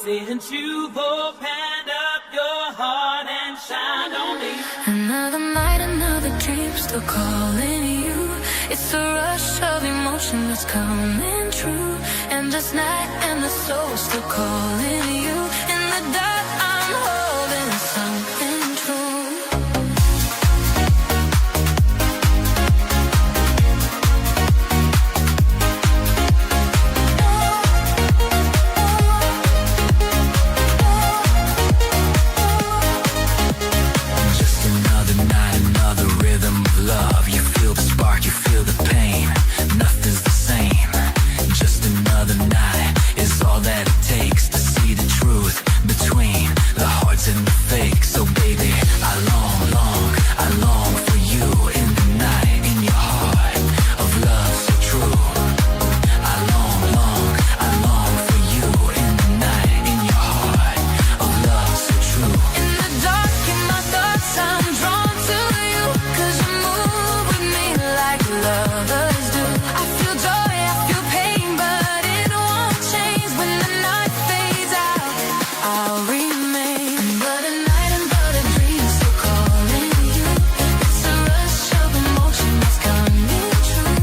Since you've opened up your heart and shined on me. Another night, another dream, still calling you. It's the rush of emotion that's coming true. And this night and the soul still calling you. In the dark I'm holding something true. Love, you feel the spark, you feel the pain. Nothing's the same. Just another night is all that it takes to see the truth between the hearts and the fake. So baby, I long for you in the night, in your heart of love so true. I long for you in the night, in your heart of love so true. In the dark, in my thoughts, I'm drawn to you. 'Cause you move with me like lovers do. I feel joy, I feel pain, but it won't change when the night fades out. I'll remain. Another night, another dream, still calling you. It's a rush of emotion that's coming true.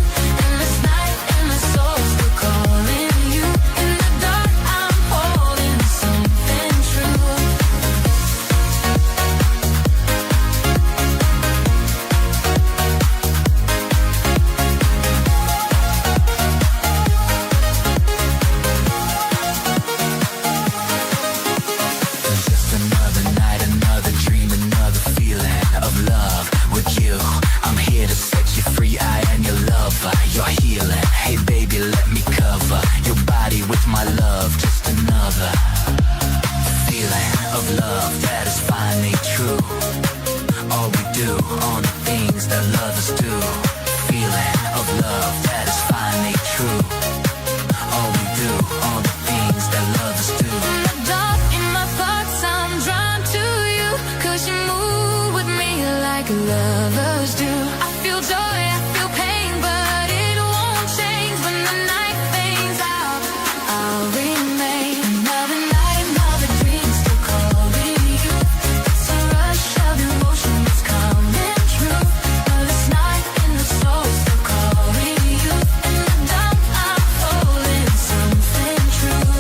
And this night and the soul still calling you. In the dark, I'm holding something true. Just another night, another dream, another feeling of love with you. I'm here to set you free, I am your lover, your healing. Hey baby, let me cover your body with my love. Just another feeling of love that is finally true. All we do, all the things that lovers do. Feeling of love that is finally true. All we do, all the things that lovers do. In the dark, in my thoughts, I'm drawn to you. 'Cause you move with me like lovers do. I feel joy, I feel pain, but it won't change when the night fades out. I'll remain. Another night, another dream, still calling you. It's a rush of emotion that's coming true. But this night in the soul still calling you. In the dark, I'm holding something true.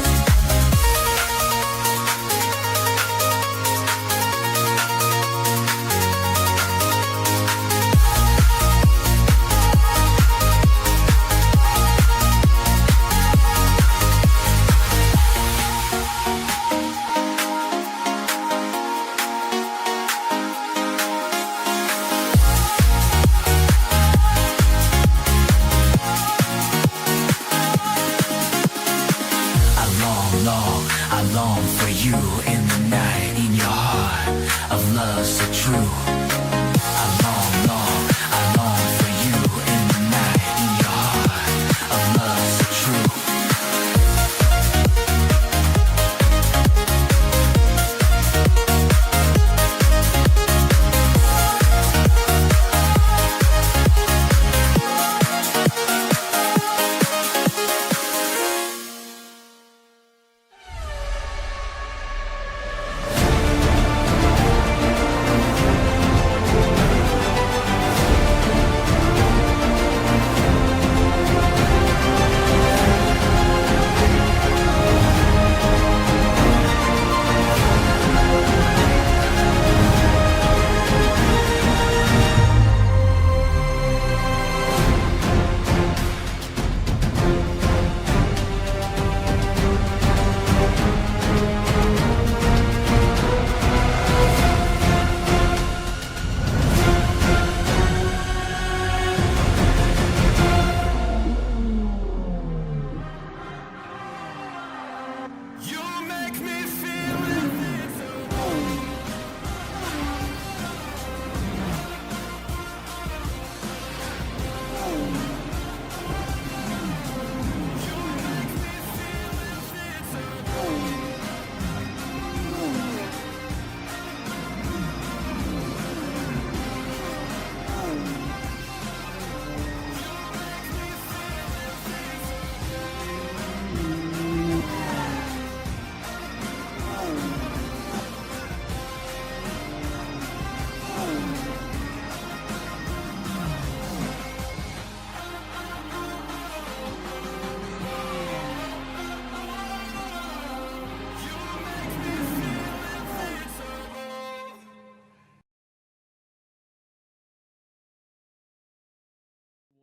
I long for you in the night, in your heart of love so true. I long for you in the night, in your heart of love so true.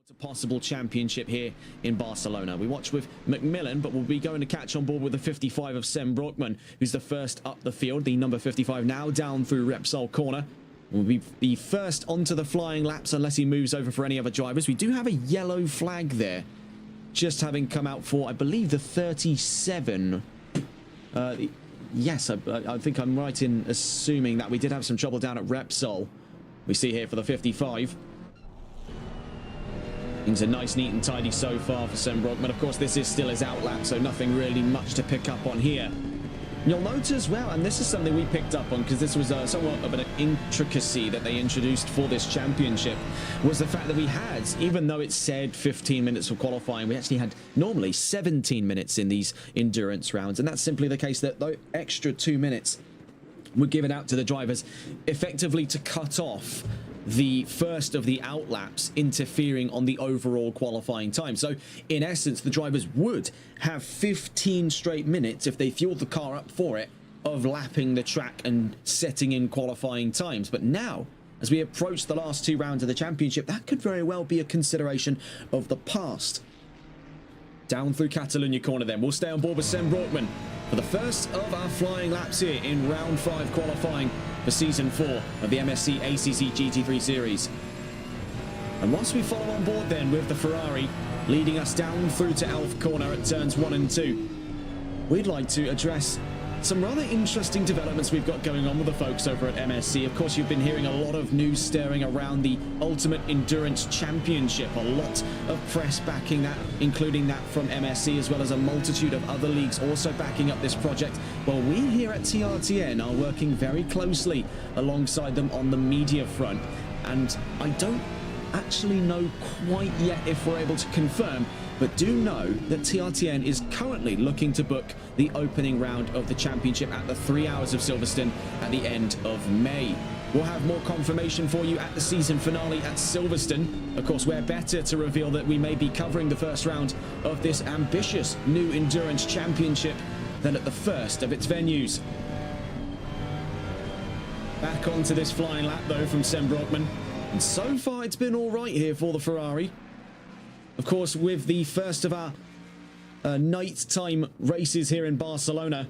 a possible championship here in Barcelona. We watch with McMillan, but we'll be going to catch on board with the 55 of Sam Brockman, who's the first up the field. The number 55 now down through Repsol corner. Will be the first onto the flying laps unless he moves over for any other drivers. We do have a yellow flag there, just having come out for, I believe, the 37. Yes, I think I'm right in assuming that we did have some trouble down at Repsol. We see here for the 55. Things are nice, neat and tidy so far for Sam Brockman. Of course, this is still his out lap, so nothing really much to pick up on here. You'll notice as well, and this is something we picked up on because this was somewhat of an intricacy that they introduced for this championship, was the fact that we had, even though it said 15 minutes of qualifying, we actually had normally 17 minutes in these endurance rounds. And that's simply the case that the extra 2 minutes were given out to the drivers effectively to cut off the first of the out laps, interfering on the overall qualifying time. So in essence, the drivers would have 15 straight minutes, if they fueled the car up for it, of lapping the track and setting in qualifying times. But now, as we approach the last 2 rounds of the championship, that could very well be a consideration of the past. Down through Catalunya corner then. We'll stay on board with Sam Brockman for the first of our flying laps here in round 5 qualifying for season 4 of the MSC ACC GT3 series. And whilst we follow on board then with the Ferrari leading us down through to Elf corner at turns 1 and 2, we'd like to address some rather interesting developments we've got going on with the folks over at MSC. Of course, you've been hearing a lot of news stirring around the Ultimate Endurance Championship. A lot of press backing that, including that from MSC, as well as a multitude of other leagues also backing up this project. Well, we here at TRTN are working very closely alongside them on the media front. And I don't actually know quite yet if we're able to confirm, but do know that TRTN is currently looking to book the opening round of the championship at the 3 Hours of Silverstone at the end of May. We'll have more confirmation for you at the season finale at Silverstone. Of course, we're better to reveal that we may be covering the first round of this ambitious new endurance championship than at the first of its venues. Back onto this flying lap though from Sam Brockman, and so far it's been all right here for the Ferrari. Of course, with the first of our nighttime races here in Barcelona,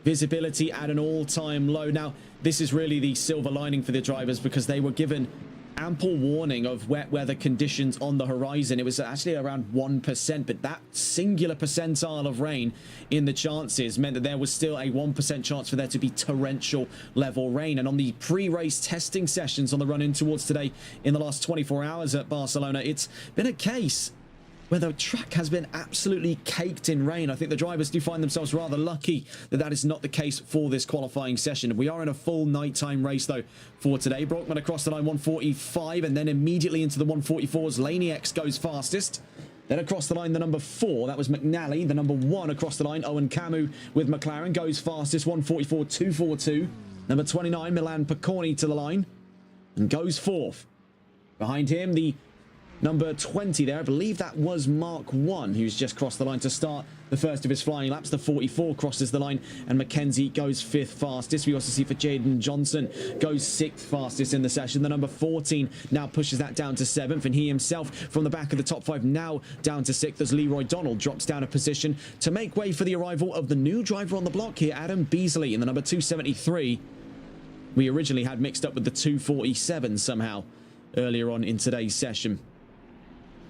visibility at an all-time low. Now, this is really the silver lining for the drivers because they were given ample warning of wet weather conditions on the horizon. It was actually around 1%, but that singular percentile of rain in the chances meant that there was still a 1% chance for there to be torrential level rain. And on the pre-race testing sessions on the run in towards today in the last 24 hours at Barcelona, it's been a case where the track has been absolutely caked in rain. I think the drivers do find themselves rather lucky that that is not the case for this qualifying session. We are in a full nighttime race, though, for today. Brockman across the line, 145, and then immediately into the 144s. Laney X goes fastest. Then across the line, the number 4, that was McNally. The number 1 across the line, Owen Camus with McLaren, goes fastest, 144, 242. Number 29, Milan Picorni to the line and goes 4th. Behind him, the number 20 there, I believe that was Mark 1, who's just crossed the line to start the first of his flying laps. The 44 crosses the line, and Mackenzie goes 5th fastest. We also see for Jaden Johnson goes 6th fastest in the session. The number 14 now pushes that down to 7th, and he himself from the back of the top 5 now down to 6th as Leroy Donald drops down a position to make way for the arrival of the new driver on the block here, Adam Beasley, in the number 273. We originally had mixed up with the 247 somehow earlier on in today's session.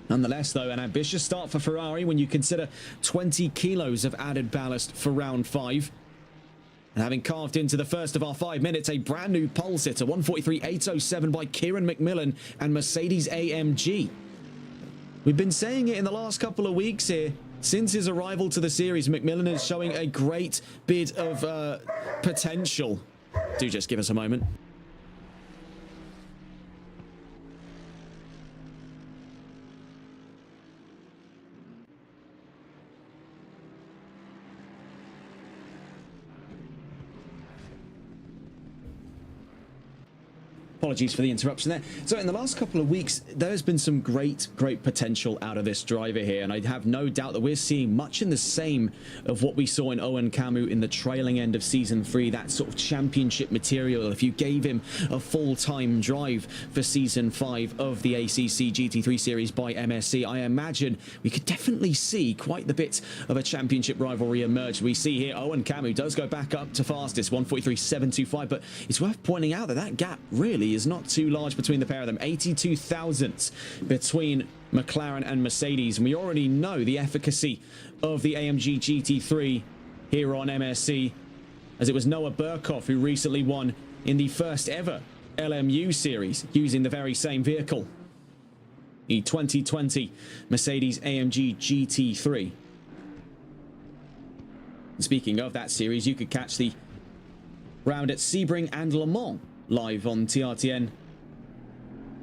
Nonetheless, though, an ambitious start for Ferrari when you consider 20 kilos of added ballast for round 5. And having carved into the first of our 5 minutes, a brand new pole sitter, 143.807 by Kieran McMillan and Mercedes AMG. We've been saying it in the last couple of weeks here. Since his arrival to the series, McMillan is showing a great bit of potential. Do just give us a moment. Apologies for the interruption there. So in the last couple of weeks, there's been some great potential out of this driver here, and I have no doubt that we're seeing much in the same of what we saw in Owen Camu in the trailing end of Season 3, that sort of championship material. If you gave him a full-time drive for Season 5 of the ACC GT3 series by MSC, I imagine we could definitely see quite the bit of a championship rivalry emerge. We see here Owen Camu does go back up to fastest, 1:43.725, but it's worth pointing out that that gap really is not too large between the pair of them. 82 thousandths between McLaren and Mercedes, and we already know the efficacy of the AMG GT3 here on MSC, as it was Noah Burkhoff who recently won in the first ever LMU series using the very same vehicle, the 2020 Mercedes AMG GT3. And speaking of that series, you could catch the round at Sebring and Le Mans live on TRTN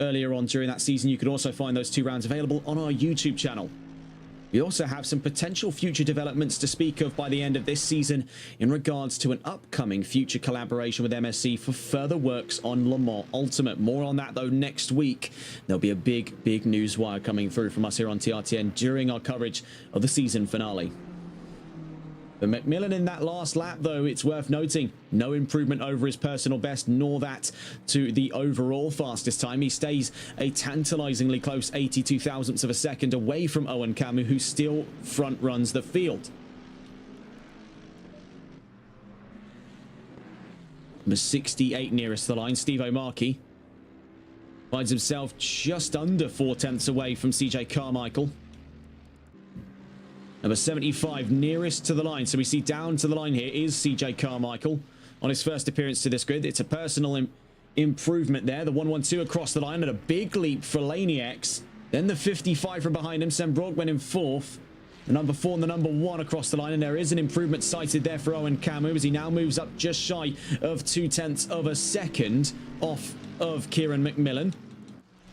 earlier on during that season. You could also find those two rounds available on our YouTube channel. We also have some potential future developments to speak of by the end of this season in regards to an upcoming future collaboration with MSC for further works on Le Mans Ultimate. More on that though next week. There'll be a big news wire coming through from us here on TRTN during our coverage of the season finale. But McMillan in that last lap, though, it's worth noting, no improvement over his personal best, nor that to the overall fastest time. He stays a tantalizingly close 82 thousandths of a second away from Owen Camu, who still front runs the field. Number 68 nearest the line, Steve O'Markey finds himself just under 4/10 away from CJ Carmichael. Number 75 nearest to the line, so we see down to the line here is CJ Carmichael on his first appearance to this grid. It's a personal improvement there. The 112 across the line and a big leap for Laniacs. Then the 55 from behind him, Sam Brockman in fourth. The number 4 and the number 1 across the line, and there is an improvement cited there for Owen Camu as he now moves up just shy of 0.2 of a second off of Kieran McMillan.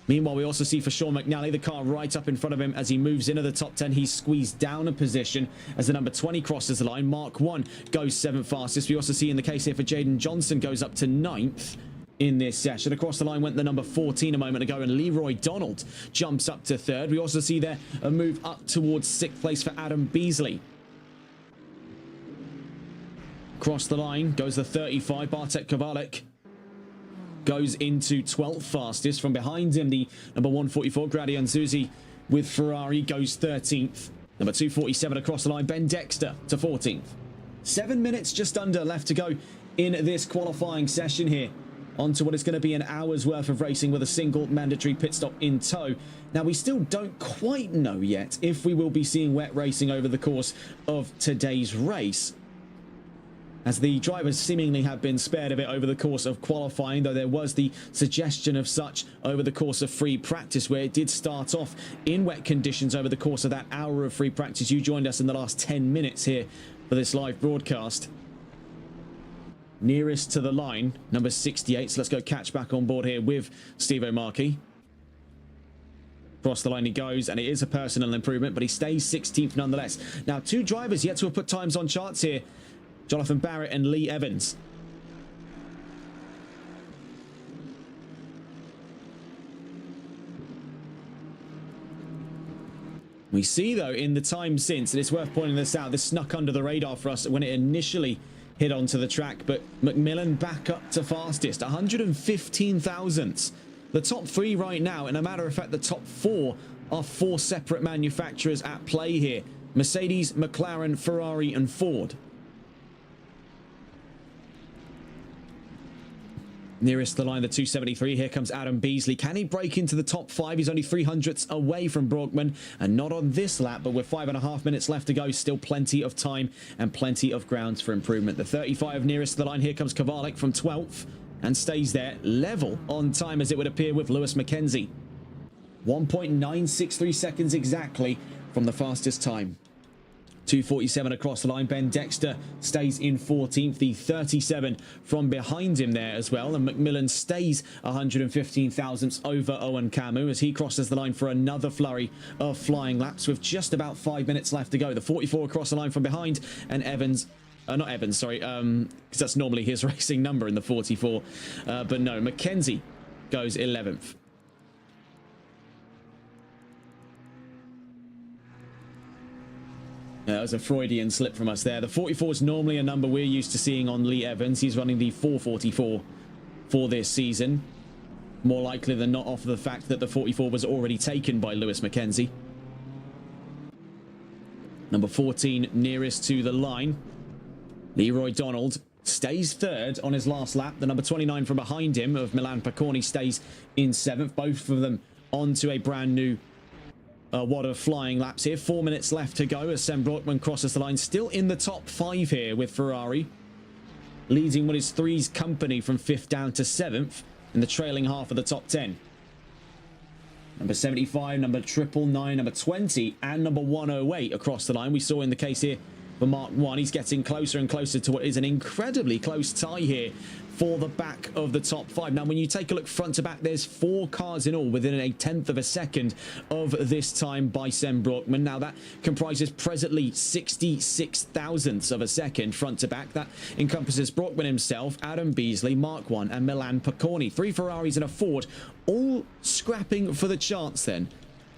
Meanwhile, we also see for Sean McNally, the car right up in front of him as he moves into the top 10. He's squeezed down a position as the number 20 crosses the line. Mark 1 goes 7th fastest. We also see in the case here for Jaden Johnson goes up to 9th in this session. Across the line went the number 14 a moment ago, and Leroy Donald jumps up to 3rd. We also see there a move up towards 6th place for Adam Beasley. Across the line goes the 35, Bartek Kowalik. Goes into 12th fastest. From behind him, the number 144, Gradian Zuzi with Ferrari goes 13th. Number 247 across the line, Ben Dexter to 14th. 7 minutes just under left to go in this qualifying session here. On to what is going to be an hour's worth of racing with a single mandatory pit stop in tow. Now, we still don't quite know yet if we will be seeing wet racing over the course of today's race, as the drivers seemingly have been spared a bit over the course of qualifying, though there was the suggestion of such over the course of free practice, where it did start off in wet conditions over the course of that hour of free practice. You joined us in the last 10 minutes here for this live broadcast. Nearest to the line, number 68, so let's go catch back on board here with Steve O'Markey. Across the line he goes, and it is a personal improvement, but he stays 16th nonetheless. Now, two drivers yet to have put times on charts here, Jonathan Barrett and Lee Evans. We see, though, in the time since, and it's worth pointing this out, this snuck under the radar for us when it initially hit onto the track, but McMillan back up to fastest, 115 thousandths. The top 3 right now, and a matter of fact, the top 4 are 4 separate manufacturers at play here. Mercedes, McLaren, Ferrari, and Ford. Nearest the line, the 273. Here comes Adam Beasley. Can he break into the top 5? He's only 300ths away from Brockman, and not on this lap, but with 5.5 minutes left to go, still plenty of time and plenty of grounds for improvement. The 35 nearest the line. Here comes Kowalik from 12th and stays there, level on time as it would appear with Lewis McKenzie. 1.963 seconds exactly from the fastest time. 247 across the line. Ben Dexter stays in 14th. The 37 from behind him there as well. And McMillan stays 115 thousandths over Owen Camu as he crosses the line for another flurry of flying laps with just about 5 minutes left to go. The 44 across the line from behind, and Evans... not Evans, sorry, because that's normally his racing number in the 44. But no, McKenzie goes 11th. That was a Freudian slip from us there. The 44 is normally a number we're used to seeing on Lee Evans. He's running the 444 for this season. More likely than not off of the fact that the 44 was already taken by Lewis Mackenzie. Number 14 nearest to the line. Leroy Donald stays third on his last lap. The number 29 from behind him of Milan Piconi stays in 7th. Both of them onto a brand new wad of flying laps here. 4 minutes left to go as Sam Brockman crosses the line. Still in the top 5 here with Ferrari. Leading what is three's company from 5th down to 7th in the trailing half of the top 10. Number 75, number 999, number 20, and number 108 across the line. We saw in the case here for Mark 1. He's getting closer and closer to what is an incredibly close tie here for the back of the top 5. Now, when you take a look front to back, there's 4 cars in all within a 1/10 of a second of this time by Sem Brockman. Now, that comprises presently 66 thousandths of a second front to back. That encompasses Brockman himself, Adam Beasley, Mark 1, and Milan Piconi. 3 Ferraris and a Ford, all scrapping for the chance then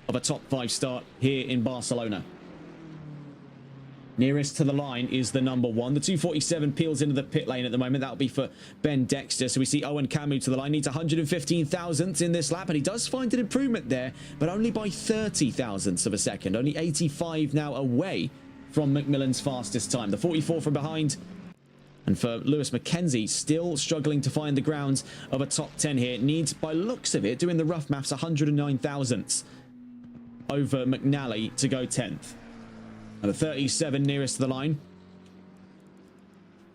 of a top 5 start here in Barcelona. Nearest to the line is the number 1. The 247 peels into the pit lane at the moment. That'll be for Ben Dexter. So we see Owen Camus to the line. Needs 115 thousandths in this lap. And he does find an improvement there, but only by 30 thousandths of a second. Only 85 now away from McMillan's fastest time. The 44 from behind. And for Lewis Mackenzie, still struggling to find the grounds of a top 10 here. Needs, by looks of it, doing the rough maths, 109 thousandths over McNally to go 10th. And the 37 nearest to the line.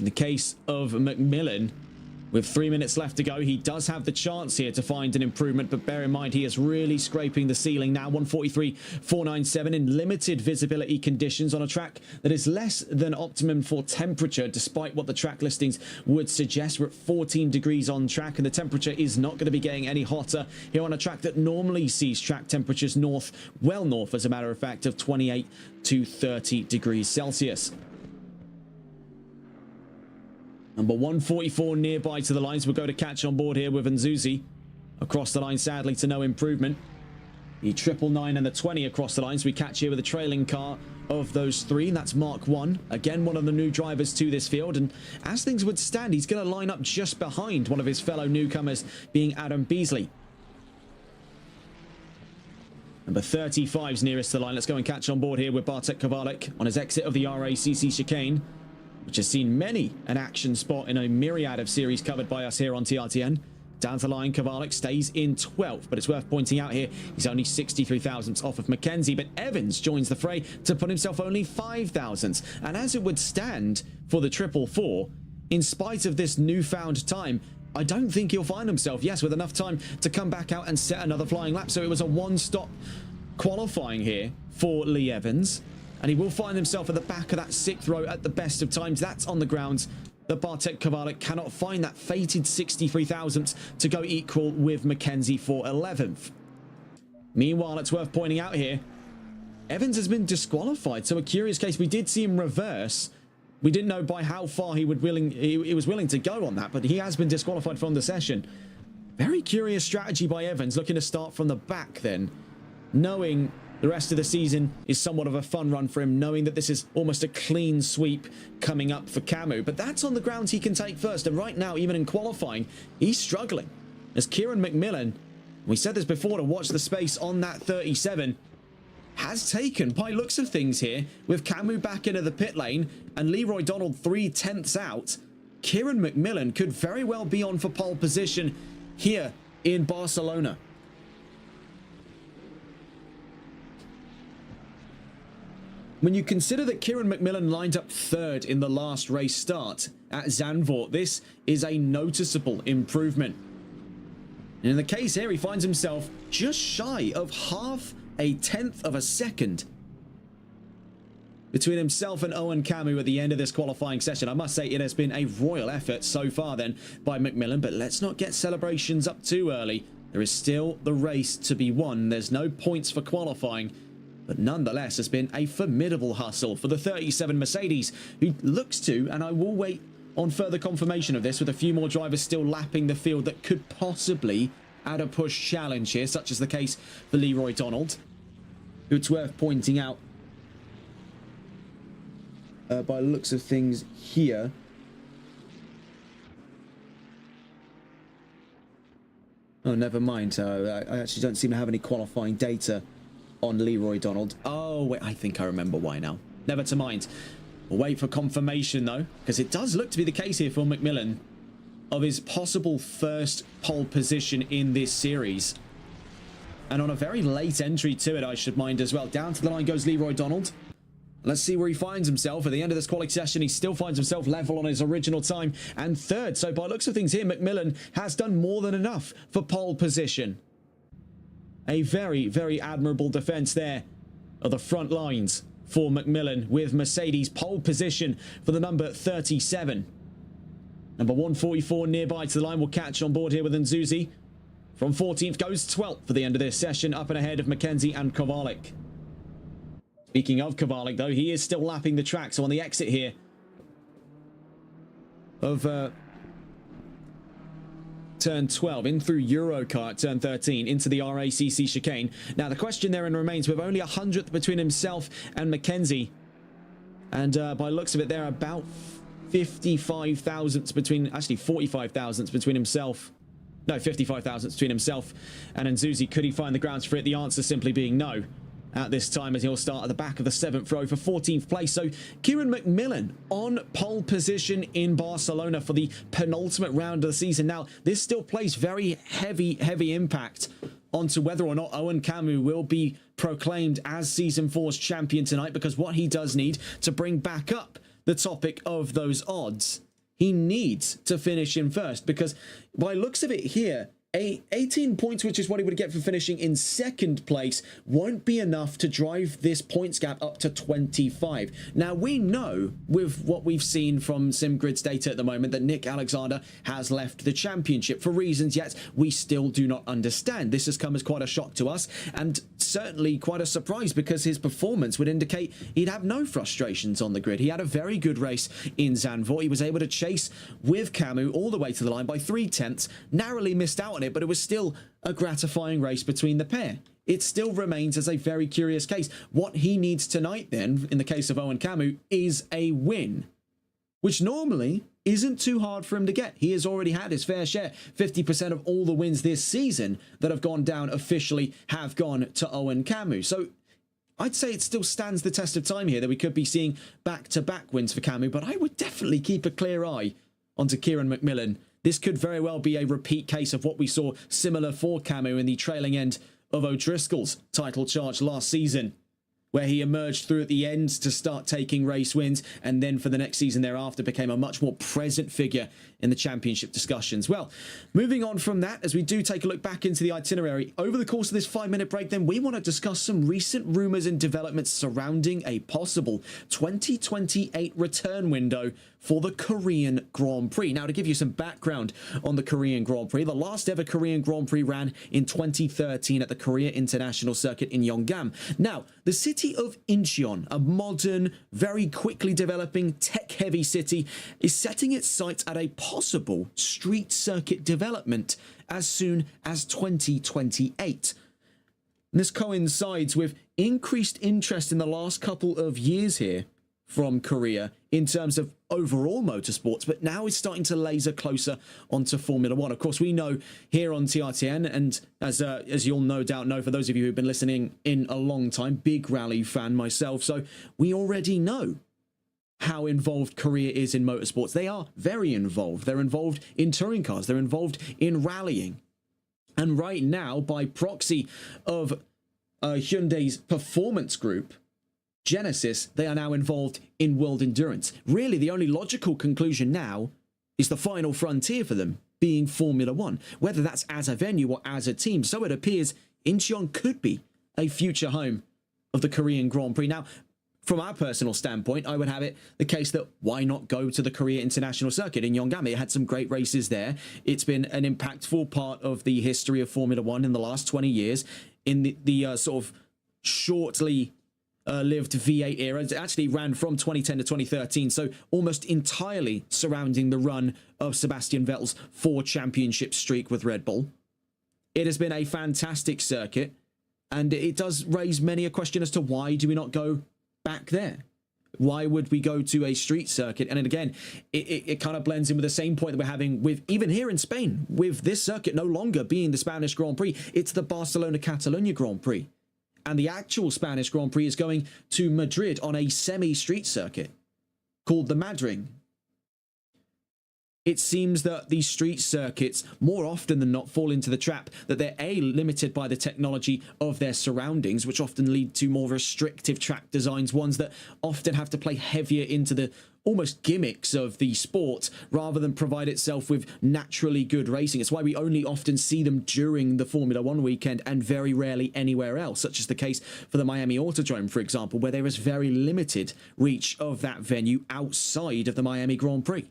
In the case of McMillan, with 3 minutes left to go, he does have the chance here to find an improvement, but bear in mind he is really scraping the ceiling now. 143.497 in limited visibility conditions on a track that is less than optimum for temperature, despite what the track listings would suggest. We're at 14 degrees on track, and the temperature is not going to be getting any hotter here on a track that normally sees track temperatures north, well north as a matter of fact, of 28 to 30 degrees Celsius. Number 144 nearby to the lines. We'll go to catch on board here with Nzuzi. Across the line, sadly, to no improvement. The 999 and the 20 across the lines. We catch here with a trailing car of those 3. And that's Mark 1. Again, one of the new drivers to this field. And as things would stand, he's going to line up just behind one of his fellow newcomers, being Adam Beasley. Number 35's nearest to the line. Let's go and catch on board here with Bartek Kowalik on his exit of the RACC chicane, which has seen many an action spot in a myriad of series covered by us here on TRTN. Down the line, Kowalik stays in 12th, but it's worth pointing out here he's only 63 thousandths off of Mackenzie, but Evans joins the fray to put himself only 5 thousandths. And as it would stand for the 444, in spite of this newfound time, I don't think he'll find himself, yes, with enough time to come back out and set another flying lap. So it was a one-stop qualifying here for Lee Evans. And he will find himself at the back of that 6th row at the best of times. That's on the grounds that Bartek Kowalik cannot find that fated 63 thousandths to go equal with Mackenzie for 11th. Meanwhile, it's worth pointing out here, Evans has been disqualified. So a curious case. We did see him reverse. We didn't know by how far he was willing to go on that, but he has been disqualified from the session. Very curious strategy by Evans, looking to start from the back then, knowing the rest of the season is somewhat of a fun run for him, knowing that this is almost a clean sweep coming up for Camus. But that's on the grounds he can take first. And right now, even in qualifying, he's struggling. As Kieran McMillan, we said this before, to watch the space on that 37, has taken, by looks of things here, with Camus back into the pit lane and Leroy Donald 3/10ths out, Kieran McMillan could very well be on for pole position here in Barcelona. When you consider that Kieran McMillan lined up 3rd in the last race start at Zandvoort, this is a noticeable improvement. And in the case here, he finds himself just shy of half a 1/10 of a second between himself and Owen Camus at the end of this qualifying session. I must say it has been a royal effort so far then by McMillan, but let's not get celebrations up too early. There is still the race to be won. There's no points for qualifying. But nonetheless, has been a formidable hustle for the 37 Mercedes, who looks to, and I will wait on further confirmation of this with a few more drivers still lapping the field, that could possibly at a push challenge here, such as the case for Leroy Donald, who it's worth pointing out, by the looks of things here, oh, never mind. I actually don't seem to have any qualifying data on Leroy Donald. Oh, wait, I think I remember why now. Never to mind. We'll wait for confirmation, though, because it does look to be the case here for McMillan of his possible first pole position in this series. And on a very late entry to it, I should mind as well. Down to the line goes Leroy Donald. Let's see where he finds himself. At the end of this quality session, he still finds himself level on his original time and third. So by looks of things here, McMillan has done more than enough for pole position. A very, very admirable defense there of the front lines for McMillan, with Mercedes pole position for the number 37. Number 144 nearby to the line will catch on board here with Nzuzi. From 14th goes 12th for the end of this session, up and ahead of Mackenzie and Kovalik. Speaking of Kovalik, though, he is still lapping the track. So on the exit here of turn 12, in through Eurokart, turn 13, into the RACC chicane. Now, the question therein remains, with only 100th between himself and Mackenzie. And by looks of it, they're about 55 thousandths between, actually 45 thousandths between himself. No, 55 thousandths between himself and Nzuzi. Could he find the grounds for it? The answer simply being no at this time, as he'll start at the back of the 7th row for 14th place. So Kieran McMillan on pole position in Barcelona for the penultimate round of the season. Now, this still plays very heavy impact onto whether or not Owen Camus will be proclaimed as Season 4's champion tonight, because what he does need to bring back up the topic of those odds, he needs to finish in first, because by looks of it here, 18 points, which is what he would get for finishing in second place, won't be enough to drive this points gap up to 25. Now, we know with what we've seen from SimGrid's data at the moment that Nick Alexander has left the championship for reasons yet we still do not understand. This has come as quite a shock to us, and certainly quite a surprise, because his performance would indicate he'd have no frustrations on the grid. He had a very good race in Zandvoort. He was able to chase with Camus all the way to the line by 3/10, narrowly missed out on it, but it was still a gratifying race between the pair. It still remains as a very curious case. What he needs tonight then, in the case of Owen Camus, is a win, which normally isn't too hard for him to get. He has already had his fair share. 50% of all the wins this season that have gone down officially have gone to Owen Camus. So I'd say it still stands the test of time here that we could be seeing back-to-back wins for Camus, but I would definitely keep a clear eye onto Kieran McMillan. This could very well be a repeat case of what we saw similar for Camus in the trailing end of O'Driscoll's title charge last season, where he emerged through at the end to start taking race wins, and then for the next season thereafter became a much more present figure in the championship discussions. Well, moving on from that, as we do take a look back into the itinerary, over the course of this 5-minute break, then we want to discuss some recent rumours and developments surrounding a possible 2028 return window for the Korean Grand Prix. Now, to give you some background on the Korean Grand Prix, the last ever Korean Grand Prix ran in 2013 at the Korea International Circuit in Yeonggam. Now, the city of Incheon, a modern, very quickly developing, tech-heavy city, is setting its sights at a possible street circuit development as soon as 2028. And this coincides with increased interest in the last couple of years here from Korea in terms of overall motorsports, but now it's starting to laser closer onto Formula One. Of course, we know here on TRTN, and as you'll no doubt know, for those of you who've been listening in a long time, big rally fan myself, so we already know how involved Korea is in motorsports. They are very involved. They're involved in touring cars. They're involved in rallying. And right now, by proxy of Hyundai's performance group, Genesis, they are now involved in world endurance. Really, the only logical conclusion now is the final frontier for them being Formula One, whether that's as a venue or as a team. So it appears Incheon could be a future home of the Korean Grand Prix. Now, from our personal standpoint, I would have it the case that why not go to the Korea International Circuit in Yeonggam? It had some great races there. It's been an impactful part of the history of Formula One in the last 20 years. In the sort of shortly lived V8 era. It actually ran from 2010 to 2013, so almost entirely surrounding the run of Sebastian Vettel's 4 championship streak with Red Bull. It has been a fantastic circuit, and it does raise many a question as to why do we not go back there? Why would we go to a street circuit? And then again, it kind of blends in with the same point that we're having with, even here in Spain, with this circuit no longer being the Spanish Grand Prix, it's the Barcelona-Catalunya Grand Prix. And the actual Spanish Grand Prix is going to Madrid on a semi-street circuit called the Madring. It seems that these street circuits more often than not fall into the trap that they're limited by the technology of their surroundings, which often lead to more restrictive track designs, ones that often have to play heavier into the almost gimmicks of the sport rather than provide itself with naturally good racing. It's why we only often see them during the Formula One weekend and very rarely anywhere else, such as the case for the Miami Autodrome, for example, where there is very limited reach of that venue outside of the Miami Grand Prix.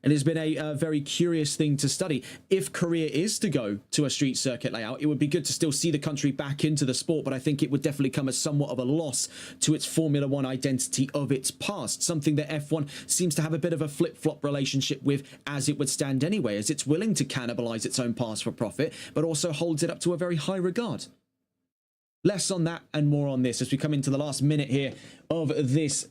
And it's been a very curious thing to study. If Korea is to go to a street circuit layout, it would be good to still see the country back into the sport, but I think it would definitely come as somewhat of a loss to its Formula One identity of its past, something that F1 seems to have a bit of a flip-flop relationship with as it would stand anyway, as it's willing to cannibalize its own past for profit, but also holds it up to a very high regard. Less on that and more on this as we come into the last minute here of this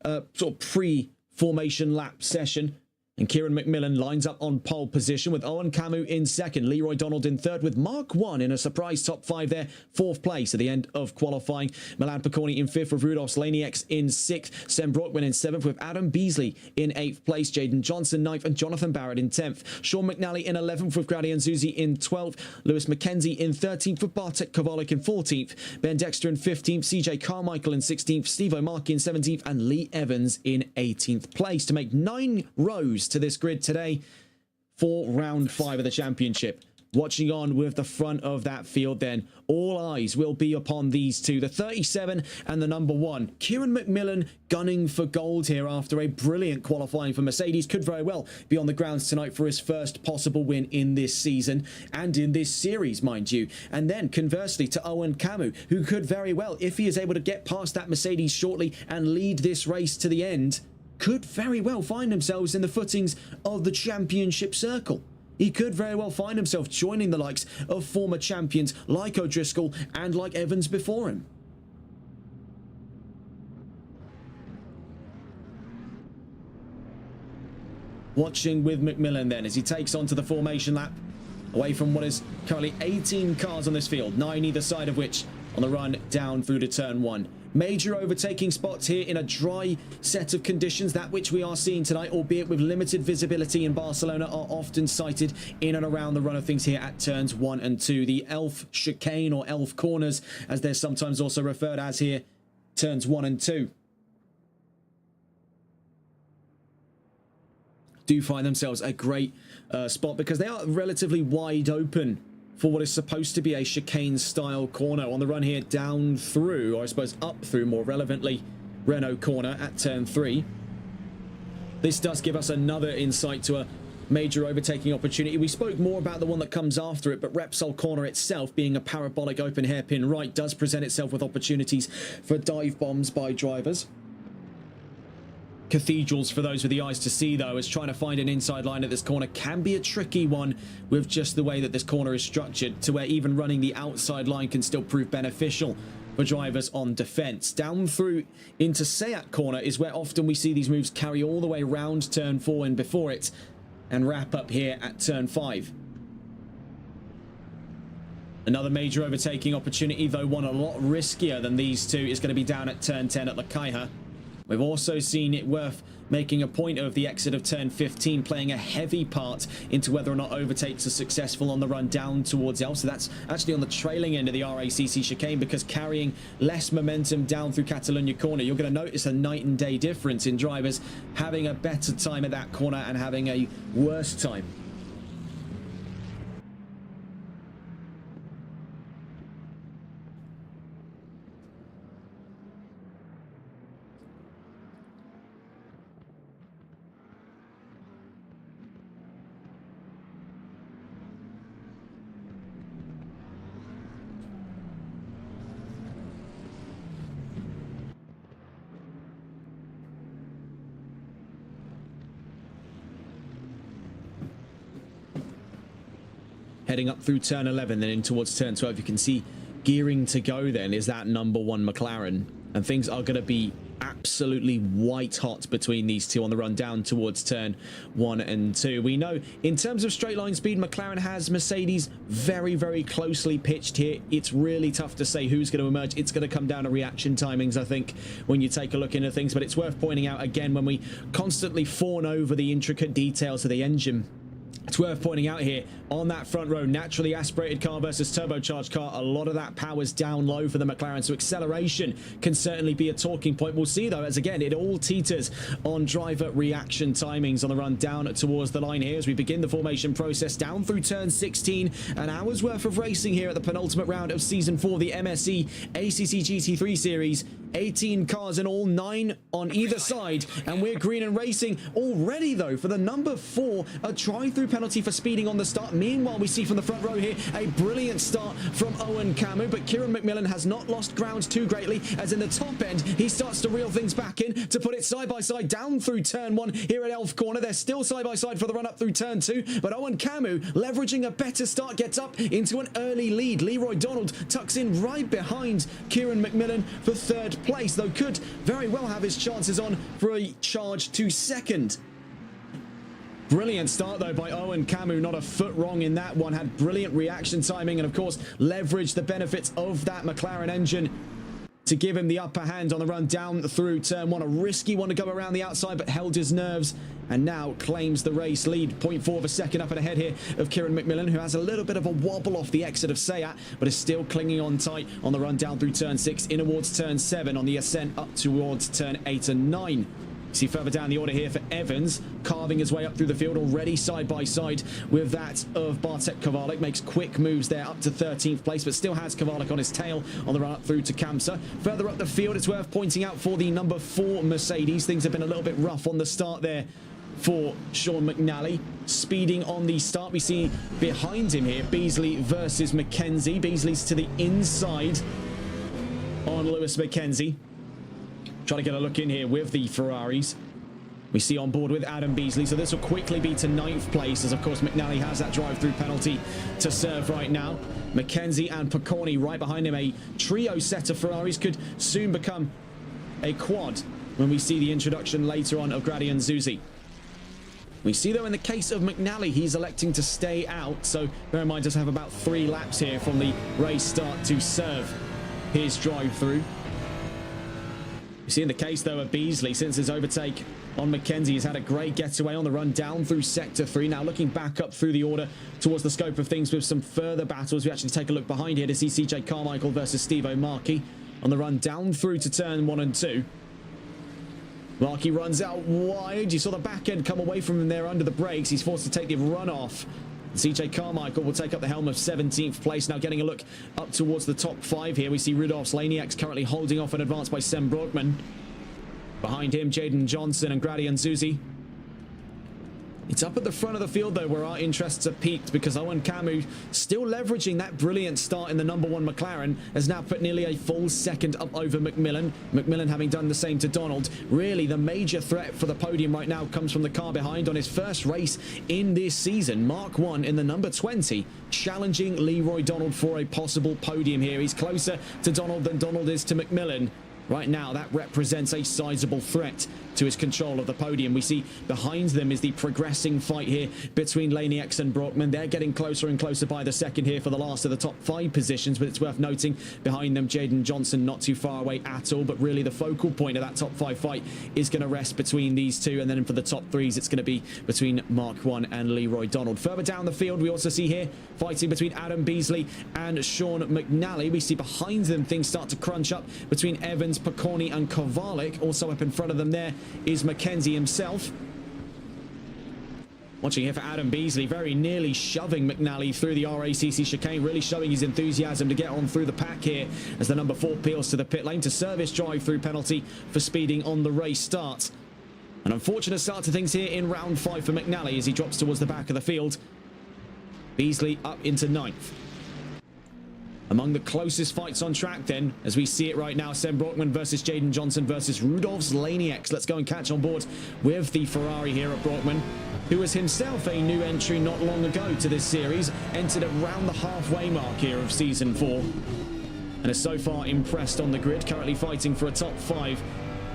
sort of pre-formation lap session. And Kieran McMillan lines up on pole position with Owen Camus in second, Leroy Donald in third, with Mark 1 in a surprise top 5 there, fourth place at the end of qualifying. Milan Picconi in fifth with Rudolf Slanieks in sixth, Sam Brockman in seventh with Adam Beasley in eighth place, Jaden Johnson ninth, and Jonathan Barrett in 10th. Sean McNally in 11th with Gradian Zuzi in 12th, Lewis McKenzie in 13th with Bartek Kowalik in 14th, Ben Dexter in 15th, CJ Carmichael in 16th, Steve O'Markey in 17th, and Lee Evans in 18th place to make 9 rows to this grid today for round 5 of the championship. Watching on with the front of that field then, all eyes will be upon these two, the 37 and the number 1. Kieran McMillan gunning for gold here after a brilliant qualifying for Mercedes, could very well be on the grounds tonight for his first possible win in this season and in this series, mind you. And then conversely to Owen Camus, who could very well, if he is able to get past that Mercedes shortly and lead this race to the end, could very well find themselves in the footings of the championship circle. He could very well find himself joining the likes of former champions like O'Driscoll and like Evans before him. Watching with McMillan then as he takes on to the formation lap, away from what is currently 18 cars on this field, 9 either side of which on the run down through to turn 1. Major overtaking spots here in a dry set of conditions, that which we are seeing tonight, albeit with limited visibility in Barcelona, are often sighted in and around the run of things here at turns 1 and 2. The Elf chicane, or Elf corners, as they're sometimes also referred as here, turns 1 and 2. Do find themselves a great spot because they are relatively wide open for what is supposed to be a chicane-style corner on the run here down through, or I suppose up through, more relevantly, Renault corner at turn 3. This does give us another insight to a major overtaking opportunity. We spoke more about the one that comes after it, but Repsol corner itself, being a parabolic open hairpin right, does present itself with opportunities for dive bombs by drivers. Cathedrals for those with the eyes to see, though, as trying to find an inside line at this corner can be a tricky one with just the way that this corner is structured, to where even running the outside line can still prove beneficial for drivers on defense. Down through into Seat corner is where often we see these moves carry all the way round turn 4 and before it and wrap up here at turn 5. Another major overtaking opportunity, though one a lot riskier than these two, is going to be down at turn 10 at La Caja. We've also seen it worth making a point of the exit of turn 15 playing a heavy part into whether or not overtakes are successful on the run down towards Elf. So that's actually on the trailing end of the RACC chicane, because carrying less momentum down through Catalunya corner, you're going to notice a night and day difference in drivers having a better time at that corner and having a worse time. heading up through turn 11, then in towards turn 12. You can see gearing to go then is that number 1 McLaren, and things are going to be absolutely white hot between these two on the run down towards turn 1 and 2. We know in terms of straight line speed, McLaren has Mercedes very, very closely pitched here. It's really tough to say who's going to emerge. It's going to come down to reaction timings, I think, when you take a look into things. But it's worth pointing out again, when we constantly fawn over the intricate details of the engine, it's worth pointing out here on that front row, naturally aspirated car versus turbocharged car, a lot of that power's down low for the McLaren, so acceleration can certainly be a talking point. We'll see though, as again, it all teeters on driver reaction timings on the run down towards the line here as we begin the formation process down through turn 16. An hour's worth of racing here at the penultimate round of season 4, the MSC ACC GT3 series. 18 cars in all, 9 on either side, and we're green and racing already though for the number 4, a drive-through penalty for speeding on the start. Meanwhile, we see from the front row here a brilliant start from Owen Camu, but Kieran McMillan has not lost ground too greatly, as in the top end he starts to reel things back in to put it side by side down through turn 1 here at Elf Corner. They're still side by side for the run up through turn 2, but Owen Camu, leveraging a better start, gets up into an early lead. Leroy Donald tucks in right behind Kieran McMillan for 3rd place, though could very well have his chances on for a charge to 2nd. Brilliant start though by Owen Camu, not a foot wrong in that one, had brilliant reaction timing and of course leveraged the benefits of that McLaren engine to give him the upper hand on the run down through turn 1. A risky one to go around the outside, but held his nerves and now claims the race lead. 0.4 of a second up and ahead here of Kieran McMillan, who has a little bit of a wobble off the exit of Sayat, but is still clinging on tight on the run down through turn 6, in towards turn 7 on the ascent up towards turn 8 and 9. See further down the order here for Evans, carving his way up through the field, already side by side with that of Bartek Kowalik. Makes quick moves there up to 13th place, but still has Kowalik on his tail on the run up through to Kamsa. Further up the field, it's worth pointing out for the number 4 Mercedes, things have been a little bit rough on the start there for Sean McNally. Speeding on the start, we see behind him here Beasley versus McKenzie. Beasley's to the inside on Lewis McKenzie. Trying to get a look in here with the Ferraris. We see on board with Adam Beasley, so this will quickly be to 9th place, as of course McNally has that drive-through penalty to serve right now. McKenzie and Picconi right behind him. A trio set of Ferraris could soon become a quad when we see the introduction later on of Grady and Zuzi. We see though in the case of McNally, he's electing to stay out, so bear in mind does have about 3 laps here from the race start to serve his drive-through. You see in the case though of Beasley, since his overtake on McKenzie, he's had a great getaway on the run down through sector 3. Now looking back up through the order towards the scope of things with some further battles. We actually take a look behind here to see CJ Carmichael versus Steve O'Markey on the run down through to turn 1 and 2. Markey runs out wide. You saw the back end come away from him there under the brakes. He's forced to take the run off. CJ Carmichael will take up the helm of 17th place. Now getting a look up towards the top 5 here. We see Rudolph's Laniacs currently holding off an advance by Sem Brockman. Behind him, Jaden Johnson and Grady and Zuzi. It's up at the front of the field, though, where our interests are peaked, because Owen Camu, still leveraging that brilliant start in the number 1 McLaren, has now put nearly a full second up over McMillan. McMillan having done the same to Donald. Really, the major threat for the podium right now comes from the car behind on his first race in this season. Mark 1 in the number 20, challenging Leroy Donald for a possible podium here. He's closer to Donald than Donald is to McMillan. Right now, that represents a sizable threat to his control of the podium. We see behind them is the progressing fight here between Laniacs and Brockman. They're getting closer and closer by the second here for the last of the top 5 positions, but it's worth noting behind them, Jaden Johnson not too far away at all, but really the focal point of that top 5 fight is going to rest between these two, and then for the top 3s, it's going to be between Mark 1 and Leroy Donald. Further down the field, we also see here fighting between Adam Beasley and Sean McNally. We see behind them things start to crunch up between Evans, Picconi and Kowalik. Also up in front of them there is McKenzie himself. Watching here for Adam Beasley, very nearly shoving McNally through the RACC chicane, really showing his enthusiasm to get on through the pack here as the number 4 peels to the pit lane to serve his drive-through penalty for speeding on the race start. An unfortunate start to things here in round 5 for McNally as he drops towards the back of the field. Beasley up into 9th. Among the closest fights on track then, as we see it right now, Sem Brockman versus Jaden Johnson versus Rudolph's Laniacs. Let's go and catch on board with the Ferrari here at Brockman. who was himself a new entry not long ago to this series, entered around the halfway mark here of Season 4, and has so far impressed on the grid, currently fighting for a top 5,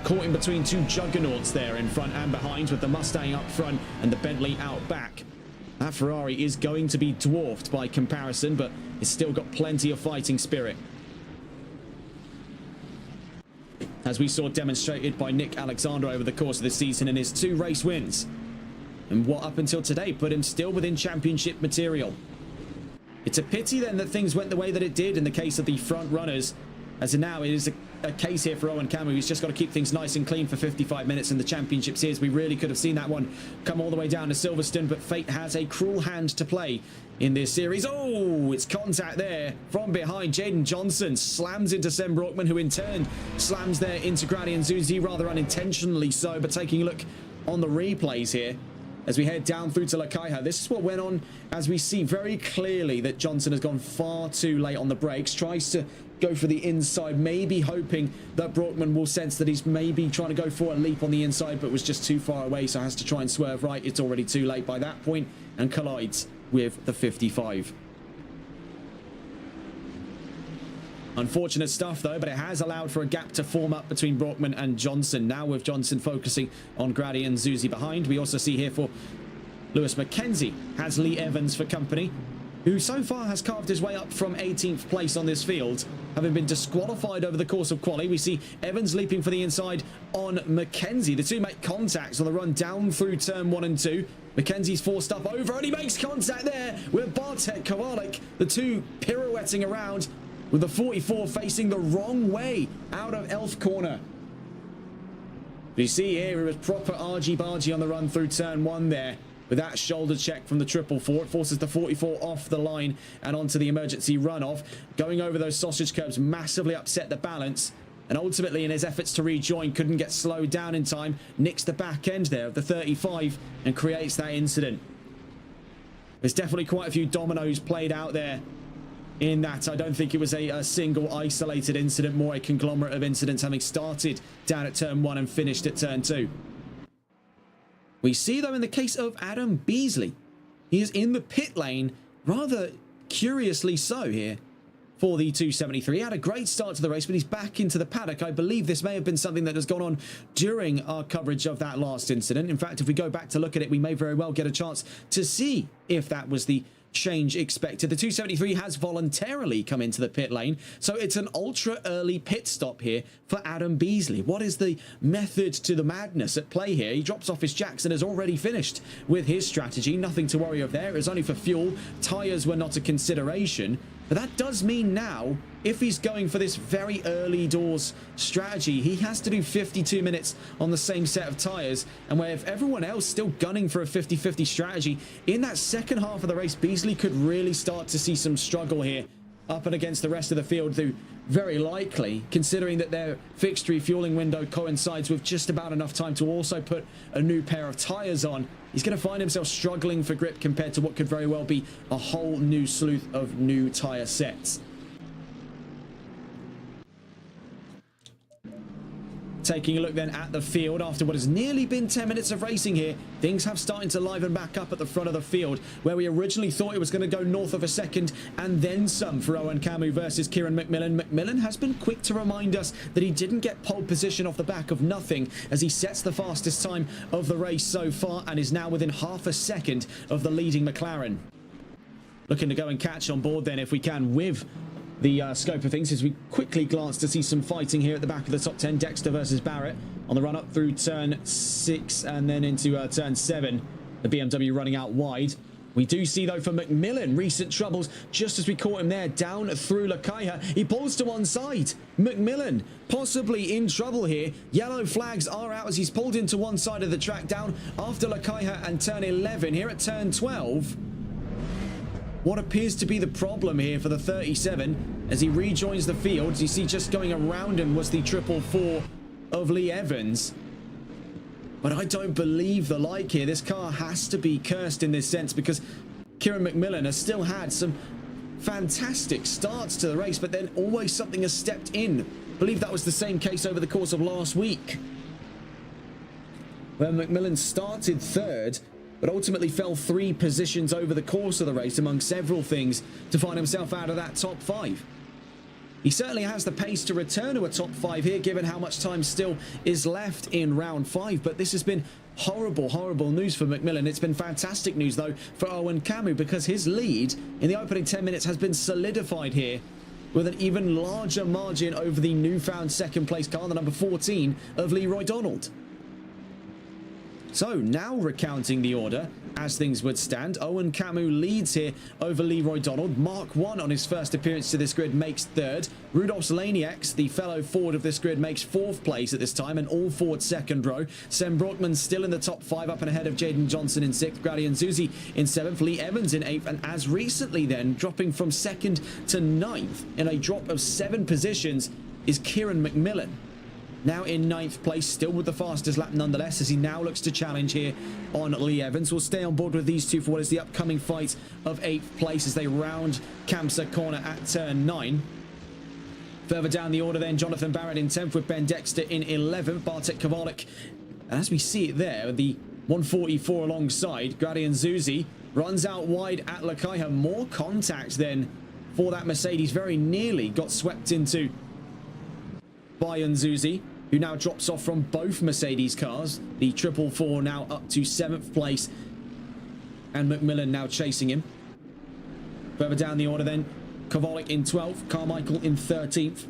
caught in between two juggernauts there in front and behind, with the Mustang up front and the Bentley out back. That Ferrari is going to be dwarfed by comparison, but it's still got plenty of fighting spirit, as we saw demonstrated by Nick Alexander over the course of the season in his 2 race wins, and what up until today put him still within championship material. It's a pity then that things went the way that it did in the case of the front runners, as now it is a case here for Owen Camu. He's just got to keep things nice and clean for 55 minutes in the championship series. We really could have seen that one come all the way down to Silverstone, but fate has a cruel hand to play in this series. Oh, it's contact there from behind. Jaden Johnson slams into Sam Brockman, who in turn slams there into Grady and Zuzi, rather unintentionally so. But taking a look on the replays here, as we head down through to Lakaiha, this is what went on, as we see very clearly that Johnson has gone far too late on the brakes, tries to go for the inside, maybe hoping that Brockman will sense that he's maybe trying to go for a leap on the inside, but was just too far away, so has to try and swerve right. It's already too late by that point, and collides with the 55. Unfortunate stuff though, but it has allowed for a gap to form up between Brockman and Johnson. Now with Johnson focusing on Grady and Zuzi behind. We also see here for Lewis McKenzie has Lee Evans for company, who so far has carved his way up from 18th place on this field, having been disqualified over the course of quali. We see Evans leaping for the inside on McKenzie. The two make contacts on the run down through turn 1 and 2. McKenzie's forced up over, and he makes contact there with Bartek Kowalik. The two pirouetting around, with the 44 facing the wrong way out of Elf Corner. You see here, it was proper argy-bargy on the run through turn 1 there, with that shoulder check from the 444. It forces the 44 off the line and onto the emergency runoff. Going over those sausage curbs massively upset the balance, and ultimately in his efforts to rejoin couldn't get slowed down in time, nicks the back end there of the 35 and creates that incident. There's definitely quite a few dominoes played out there in that. I don't think it was a single isolated incident, more a conglomerate of incidents, having started down at turn 1 and finished at turn 2. We see though in the case of Adam Beasley, he is in the pit lane, rather curiously so here for the 273. He had a great start to the race, but he's back into the paddock. I believe this may have been something that has gone on during our coverage of that last incident. In fact, if we go back to look at it, we may very well get a chance to see if that was the change expected. The 273 has voluntarily come into the pit lane, so it's an ultra early pit stop here for Adam Beasley. What is the method to the madness at play here? He drops off his jacks and has already finished with his strategy. Nothing to worry of there. It was only for fuel. Tires were not a consideration. But that does mean now, if he's going for this very early doors strategy, he has to do 52 minutes on the same set of tyres. And where if everyone else still gunning for a 50-50 strategy, in that second half of the race, Beasley could really start to see some struggle here up and against the rest of the field, who very likely, considering that their fixed refueling window coincides with just about enough time to also put a new pair of tyres on, he's going to find himself struggling for grip compared to what could very well be a whole new slew of new tyre sets. Taking a look then at the field after what has nearly been 10 minutes of racing here, things have started to liven back up at the front of the field, where we originally thought it was going to go north of a second and then some for Owen Camu versus Kieran McMillan. McMillan has been quick to remind us that he didn't get pole position off the back of nothing, as he sets the fastest time of the race so far and is now within half a second of the leading McLaren. Looking to go and catch on board then, if we can, with the scope of things, as we quickly glance to see some fighting here at the back of the top 10. Dexter versus Barrett on the run up through turn 6 and then into turn 7. The BMW running out wide. We do see though for McMillan recent troubles just as we caught him there down through Lakaiha. He pulls to one side. McMillan possibly in trouble here. Yellow flags are out as he's pulled into one side of the track down after Lakaiha and turn 11. Here at turn 12, what appears to be the problem here for the 37 as he rejoins the field. As you see, just going around him was the 444 of Lee Evans. But I don't believe the like here. This car has to be cursed in this sense, because Kieran McMillan has still had some fantastic starts to the race, but then always something has stepped in. I believe that was the same case over the course of last week, where McMillan started third but ultimately fell 3 positions over the course of the race among several things to find himself out of that top 5. He certainly has the pace to return to a top 5 here, given how much time still is left in round 5, but this has been horrible news for McMillan. It's been fantastic news, though, for Owen Camus, because his lead in the opening 10 minutes has been solidified here with an even larger margin over the newfound second place car, the number 14 of Leroy Donald. So now recounting the order as things would stand, Owen Camus leads here over Leroy Donald. Mark 1 on his first appearance to this grid makes 3rd. Rudolf Zlanieks, the fellow Ford of this grid, makes 4th place at this time, and all Ford 2nd row. Sam Brockman still in the top 5, up and ahead of Jaden Johnson in 6th, Grady and Zuzi in 7th, Lee Evans in 8th, and as recently then dropping from 2nd to 9th in a drop of 7 positions is Kieran McMillan. Now in 9th place, still with the fastest lap nonetheless, as he now looks to challenge here on Lee Evans. We'll stay on board with these two for what is the upcoming fight of 8th place as they round Kamsa corner at turn 9. Further down the order then, Jonathan Barrett in 10th with Ben Dexter in 11th, Bartek Kowalik. And as we see it there, the 144 alongside, Grady and Zuzi runs out wide at Lakaiha. More contact then for that Mercedes. Very nearly got swept into by Zuzi, who now drops off from both Mercedes cars. The 444 now up to 7th place, and McMillan now chasing him. Further down the order then, Kowalik in 12th, Carmichael in 13th,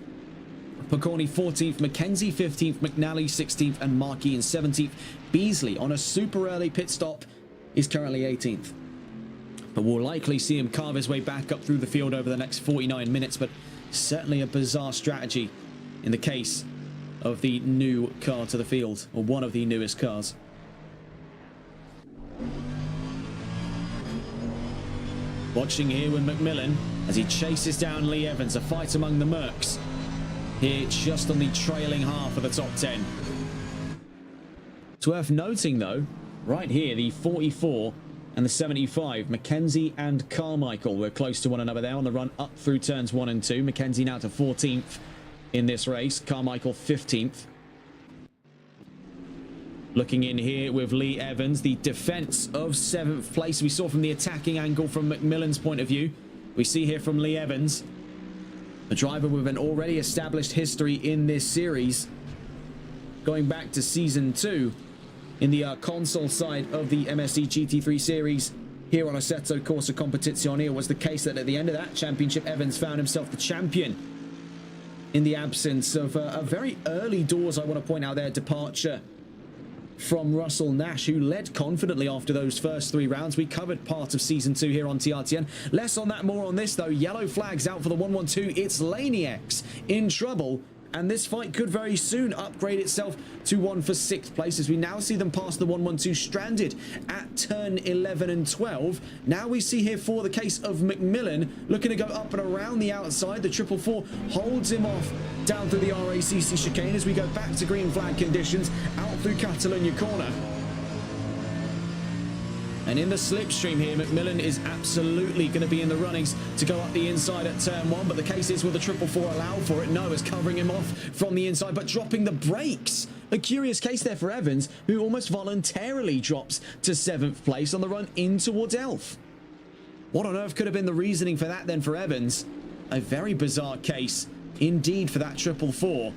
Picorni 14th, Mackenzie 15th, McNally 16th, and Markey in 17th. Beasley on a super early pit stop is currently 18th. But we'll likely see him carve his way back up through the field over the next 49 minutes, but certainly a bizarre strategy in the case of the new car to the field, or one of the newest cars. Watching here with McMillan as he chases down Lee Evans, a fight among the Mercs. Here just on the trailing half of the top 10. It's worth noting though, right here, the 44 and the 75, Mackenzie and Carmichael were close to one another there on the run up through turns 1 and 2. Mackenzie now to 14th in this race, Carmichael 15th. Looking in here with Lee Evans, the defense of 7th place. We saw from the attacking angle from McMillan's point of view. We see here from Lee Evans, a driver with an already established history in this series, going back to season 2 in the console side of the MSC GT3 series here on Assetto Corsa Competizione. It was the case that at the end of that championship, Evans found himself the champion in the absence of a very early doors, I want to point out there, departure from Russell Nash, who led confidently after those first 3 rounds. We covered part of season 2 here on TRTN. Less on that, more on this though. Yellow flags out for the 112. It's Lanieks in trouble, and this fight could very soon upgrade itself to one for 6th place, as we now see them pass the 112 stranded at turn 11 and 12. Now we see here for the case of McMillan looking to go up and around the outside. The 444 holds him off down through the RACC chicane as we go back to green flag conditions out through Catalunya corner. And in the slipstream here, McMillan is absolutely going to be in the runnings to go up the inside at turn 1. But the case is, will the 444 allow for it? No, it's covering him off from the inside, but dropping the brakes. A curious case there for Evans, who almost voluntarily drops to 7th place on the run in towards Elf. What on earth could have been the reasoning for that then for Evans? A very bizarre case indeed for that 444.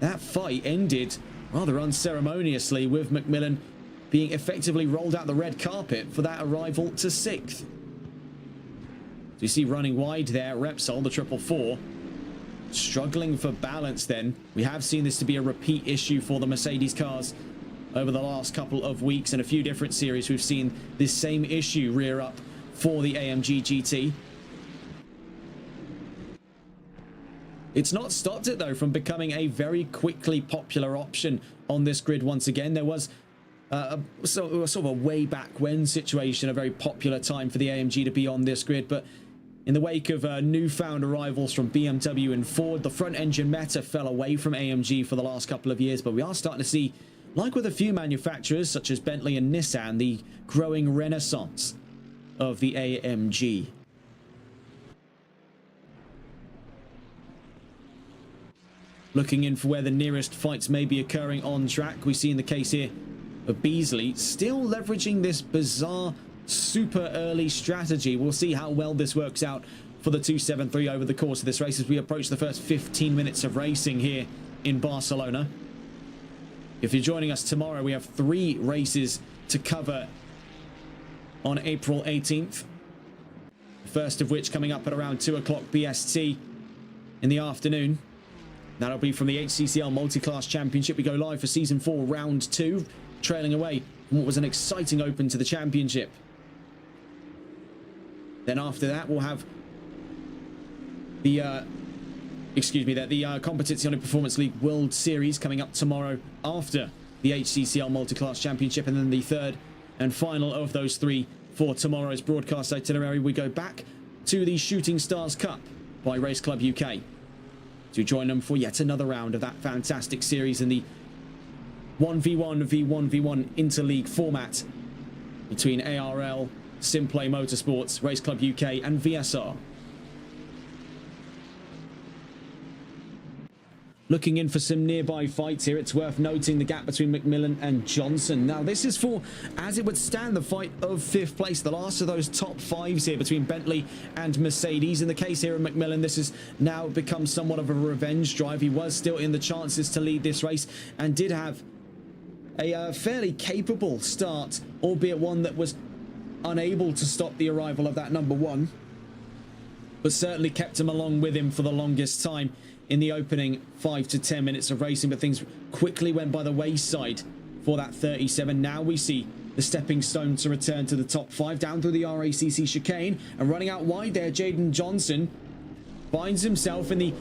That fight ended rather unceremoniously with McMillan being effectively rolled out the red carpet for that arrival to 6th. So you see running wide there, Repsol, the 444, struggling for balance then. We have seen this to be a repeat issue for the Mercedes cars over the last couple of weeks. In a few different series, we've seen this same issue rear up for the AMG GT. It's not stopped it though from becoming a very quickly popular option on this grid once again. There was sort of a way back when situation, a very popular time for the AMG to be on this grid, but in the wake of newfound arrivals from BMW and Ford, the front engine meta fell away from AMG for the last couple of years. But we are starting to see, like with a few manufacturers such as Bentley and Nissan, the growing renaissance of the AMG. Looking in for where the nearest fights may be occurring on track, we see in the case here of Beasley, still leveraging this bizarre super early strategy. We'll see how well this works out for the 273 over the course of this race as we approach the first 15 minutes of racing here in Barcelona. If you're joining us tomorrow, we have 3 races to cover on April 18th. First of which coming up at around 2 o'clock BST in the afternoon. That'll be from the HCCL Multi-Class Championship. We go live for Season 4, Round 2, trailing away from what was an exciting open to the championship. Then after that, we'll have the Competizione Performance League World Series coming up tomorrow after the HCCL Multi-Class Championship, and then the third and final of those 3 for tomorrow's broadcast itinerary. We go back to the Shooting Stars Cup by Race Club UK to join them for yet another round of that fantastic series in the 1v1 v1v1 interleague format between ARL, Simplay Motorsports, Race Club UK and VSR. Looking in for some nearby fights here, it's worth noting the gap between McMillan and Johnson. Now, this is for, as it would stand, the fight of 5th place, the last of those top 5s here between Bentley and Mercedes. In the case here of McMillan, this has now become somewhat of a revenge drive. He was still in the chances to lead this race and did have a fairly capable start, albeit one that was unable to stop the arrival of that number 1, but certainly kept him along with him for the longest time in the opening 5 to 10 minutes of racing. But things quickly went by the wayside for that 37. Now we see the stepping stone to return to the top 5 down through the RACC chicane, and running out wide there, Jaden Johnson finds himself in the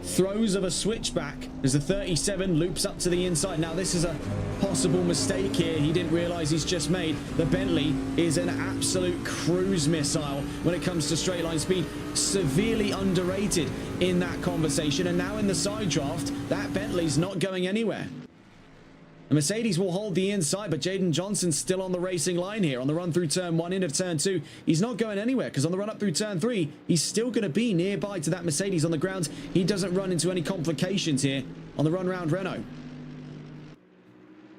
throes of a switchback as the 37 loops up to the inside. Now this is a possible mistake here. He didn't realize he's just made. The Bentley is an absolute cruise missile when it comes to straight line speed, severely underrated in that conversation. And now in the side draft, that Bentley's not going anywhere. The Mercedes will hold the inside, but Jaden Johnson's still on the racing line here on the run through turn 1 into turn 2. He's not going anywhere because on the run up through turn 3, he's still going to be nearby to that Mercedes on the ground. He doesn't run into any complications here on the run round Renault.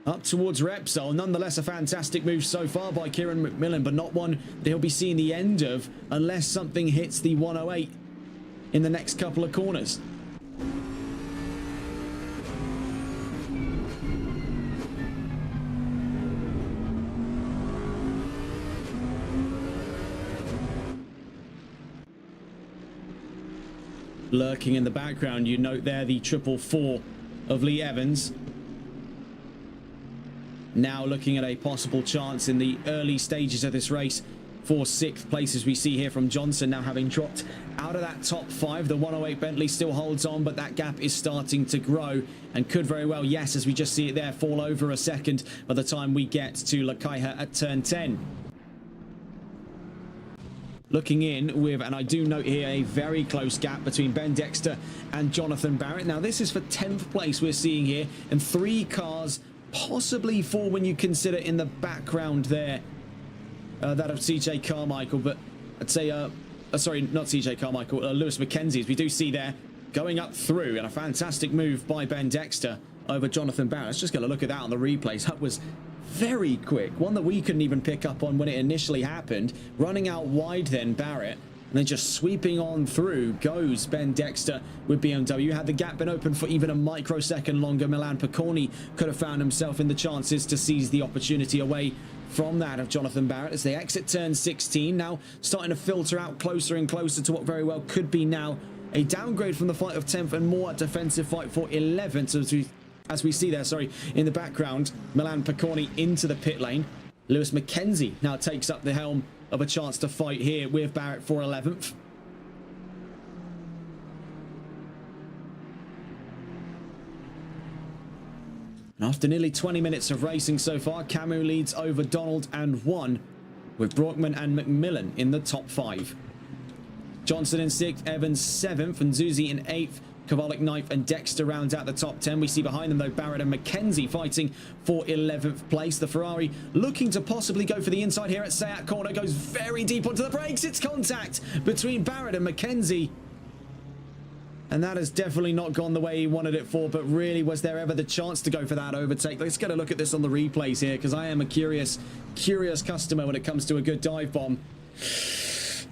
Up towards Repsol, nonetheless a fantastic move so far by Kieran McMillan, but not one that he'll be seeing the end of unless something hits the 108 in the next couple of corners. Lurking in the background, you note there the 444 of Lee Evans. Now looking at a possible chance in the early stages of this race for 6th place, as we see here from Johnson now having dropped out of that top 5. The 108 Bentley still holds on, but that gap is starting to grow and could very well, yes, as we just see it there, fall over a second by the time we get to Lakaiha at turn 10. Looking in with, and I do note here, a very close gap between Ben Dexter and Jonathan Barrett. Now this is for 10th place we're seeing here, and 3 cars, possibly 4 when you consider in the background there that of CJ Carmichael, but I'd say sorry, not CJ Carmichael, Lewis McKenzie, as we do see there going up through, and a fantastic move by Ben Dexter over Jonathan Barrett. Let's just get a look at that on the replays. That was very quick, one that we couldn't even pick up on when it initially happened. Running out wide then Barrett, and then just sweeping on through goes Ben Dexter with BMW. Had the gap been open for even a microsecond longer, Milan Picconi could have found himself in the chances to seize the opportunity away from that of Jonathan Barrett as they exit turn 16. Now starting to filter out closer and closer to what very well could be now a downgrade from the fight of 10th and more a defensive fight for 11th. As we see there, sorry, in the background, Milan Picconi into the pit lane. Lewis McKenzie now takes up the helm of a chance to fight here with Barrett for 11th. And after nearly 20 minutes of racing so far, Camus leads over Donald and 1, with Brockman and McMillan in the top 5. Johnson in 6th, Evans 7th, and Zuzi in 8th. Kovalik 9th, and Dexter rounds out the top 10. We see behind them though Barrett and McKenzie fighting for 11th place. The Ferrari looking to possibly go for the inside here at Sayat corner, goes very deep onto the brakes. It's contact between Barrett and McKenzie. And that has definitely not gone the way he wanted it for, but really, was there ever the chance to go for that overtake? Let's get a look at this on the replays here, because I am a curious customer when it comes to a good dive bomb.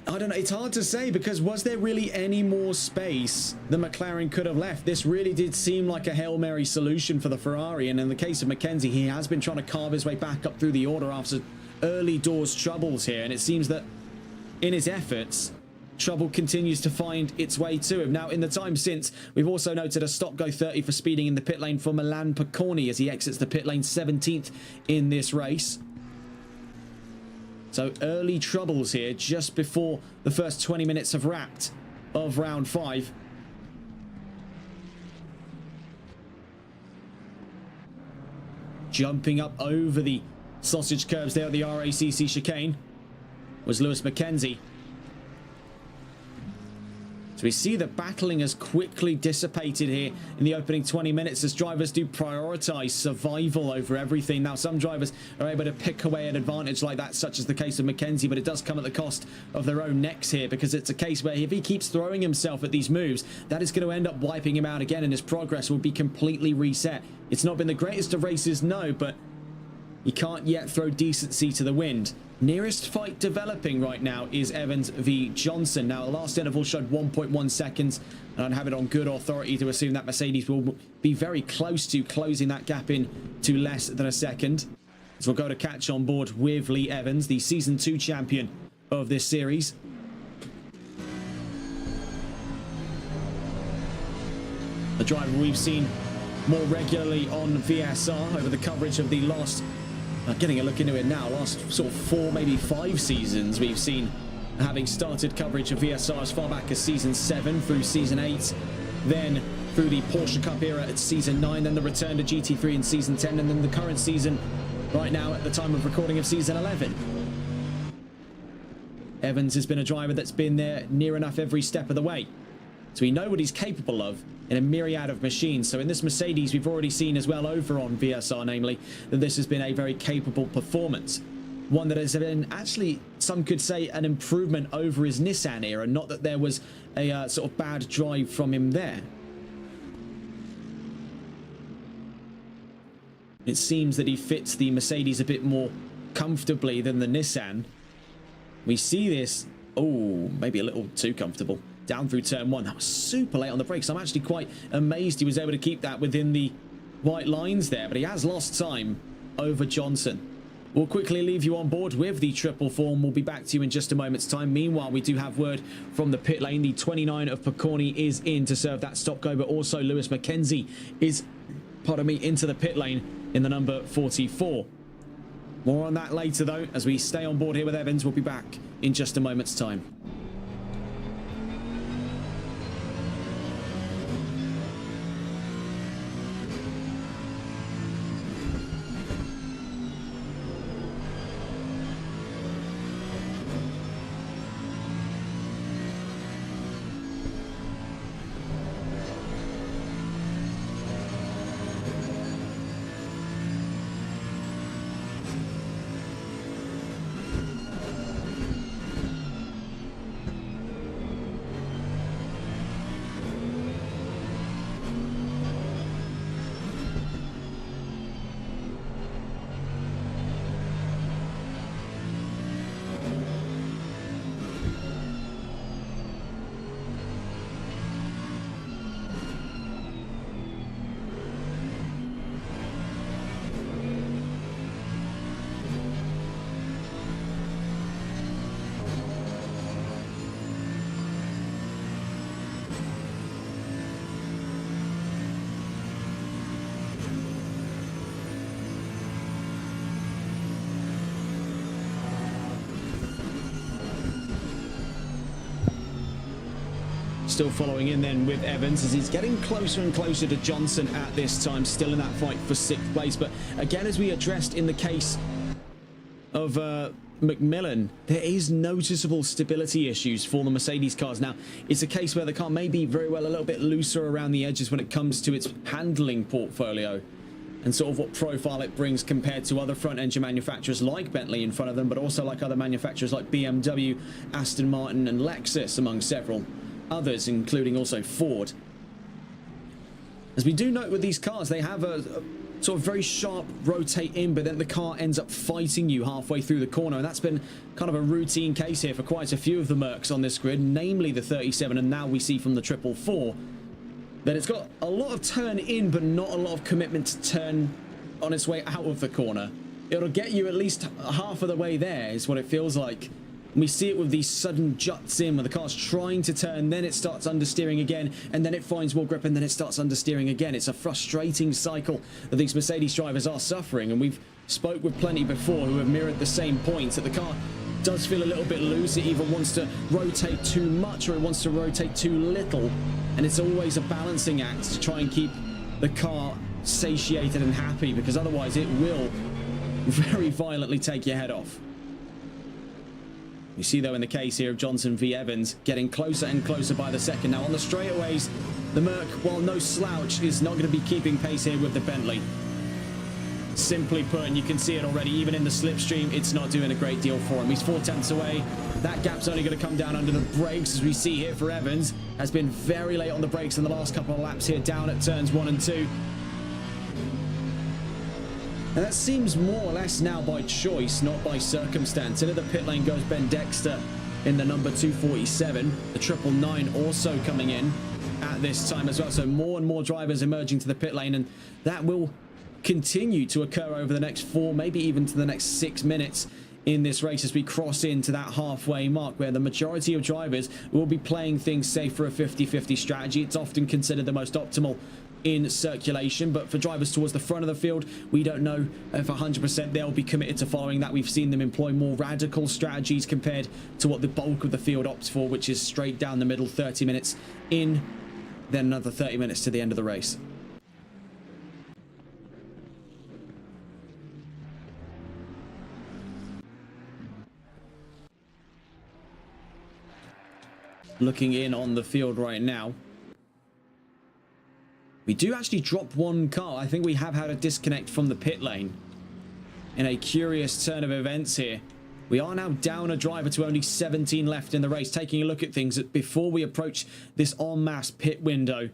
I don't know, it's hard to say, because was there really any more space the McLaren could have left? This really did seem like a Hail Mary solution for the Ferrari, and in the case of Mackenzie, he has been trying to carve his way back up through the order after early doors troubles here, and it seems that in his efforts, trouble continues to find its way to him. Now, in the time since, we've also noted a stop-go 30 for speeding in the pit lane for Milan Picconi as he exits the pit lane 17th in this race. So early troubles here just before the first 20 minutes have wrapped of round 5. Jumping up over the sausage curbs there at the RACC chicane was Lewis Mackenzie. So we see the battling has quickly dissipated here in the opening 20 minutes as drivers do prioritize survival over everything. Now, some drivers are able to pick away an advantage like that, such as the case of Mackenzie, but it does come at the cost of their own necks here, because it's a case where if he keeps throwing himself at these moves, that is going to end up wiping him out again, and his progress will be completely reset. It's not been the greatest of races, no, but you can't yet throw decency to the wind. Nearest fight developing right now is Evans v Johnson. Now, the last interval showed 1.1 seconds, and I'd have it on good authority to assume that Mercedes will be very close to closing that gap in to less than a second. So we'll go to catch on board with Lee Evans, the Season 2 champion of this series. A driver we've seen more regularly on VSR over the coverage of the last... getting a look into it now, last sort of 4, maybe 5 seasons we've seen, having started coverage of VSR as far back as Season 7 through Season 8, then through the Porsche Cup era at Season 9, then the return to GT3 in Season 10, and then the current season right now at the time of recording of Season 11. Evans has been a driver that's been there near enough every step of the way, so we know what he's capable of in a myriad of machines. So in this Mercedes, we've already seen as well over on VSR, namely, that this has been a very capable performance. One that has been actually, some could say, an improvement over his Nissan era. Not that there was a sort of bad drive from him there. It seems that he fits the Mercedes a bit more comfortably than the Nissan. We see this, oh, maybe a little too comfortable. Down through turn 1. That was super late on the brakes. I'm actually quite amazed he was able to keep that within the white lines there, but he has lost time over Johnson. We'll quickly leave you on board with the triple form. We'll be back to you in just a moment's time. Meanwhile, we do have word from the pit lane. The 29 of Picconi is in to serve that stop go, but also Lewis Mackenzie is, pardon me, into the pit lane in the number 44. More on that later, though, as we stay on board here with Evans. We'll be back in just a moment's time. Still following in then with Evans as he's getting closer and closer to Johnson at this time, still in that fight for 6th place. But again, as we addressed in the case of McMillan, there is noticeable stability issues for the Mercedes cars. Now, it's a case where the car may be very well a little bit looser around the edges when it comes to its handling portfolio and sort of what profile it brings compared to other front-engine manufacturers like Bentley in front of them, but also like other manufacturers like BMW, Aston Martin and Lexus, among several others, including also Ford. As we do note with these cars, they have a sort of very sharp rotate in, but then the car ends up fighting you halfway through the corner, and that's been kind of a routine case here for quite a few of the Mercs on this grid, namely the 37, and now we see from the 444 that it's got a lot of turn in, but not a lot of commitment to turn on its way out of the corner. It'll get you at least half of the way there, is what it feels like. And we see it with these sudden juts in, where the car's trying to turn, then it starts understeering again, and then it finds more grip, and then it starts understeering again. It's a frustrating cycle that these Mercedes drivers are suffering, and we've spoke with plenty before who have mirrored the same points, that the car does feel a little bit loose. It either wants to rotate too much or it wants to rotate too little, and it's always a balancing act to try and keep the car satiated and happy, because otherwise it will very violently take your head off. You see, though, in the case here of Johnson v Evans, getting closer and closer by the second. Now, on the straightaways, the Merc, while no slouch, is not going to be keeping pace here with the Bentley. Simply put, and you can see it already, even in the slipstream, it's not doing a great deal for him. He's 4/10 away. That gap's only going to come down under the brakes, as we see here for Evans. Has been very late on the brakes in the last couple of laps here, down at turns 1 and 2. And that seems more or less now by choice, not by circumstance. Into the pit lane goes Ben Dexter in the number 247. The 999 also coming in at this time as well. So more and more drivers emerging to the pit lane, and that will continue to occur over the next 4, maybe even to the next 6 minutes in this race, as we cross into that halfway mark, where the majority of drivers will be playing things safe for a 50-50 strategy. It's often considered the most optimal in circulation, but for drivers towards the front of the field, we don't know if 100% they'll be committed to following that. We've seen them employ more radical strategies compared to what the bulk of the field opts for, which is straight down the middle, 30 minutes in, then another 30 minutes to the end of the race. Looking in on the field right now, we do actually drop one car. I think we have had a disconnect from the pit lane in a curious turn of events here. We are now down a driver to only 17 left in the race. Taking a look at things before we approach this en masse pit window,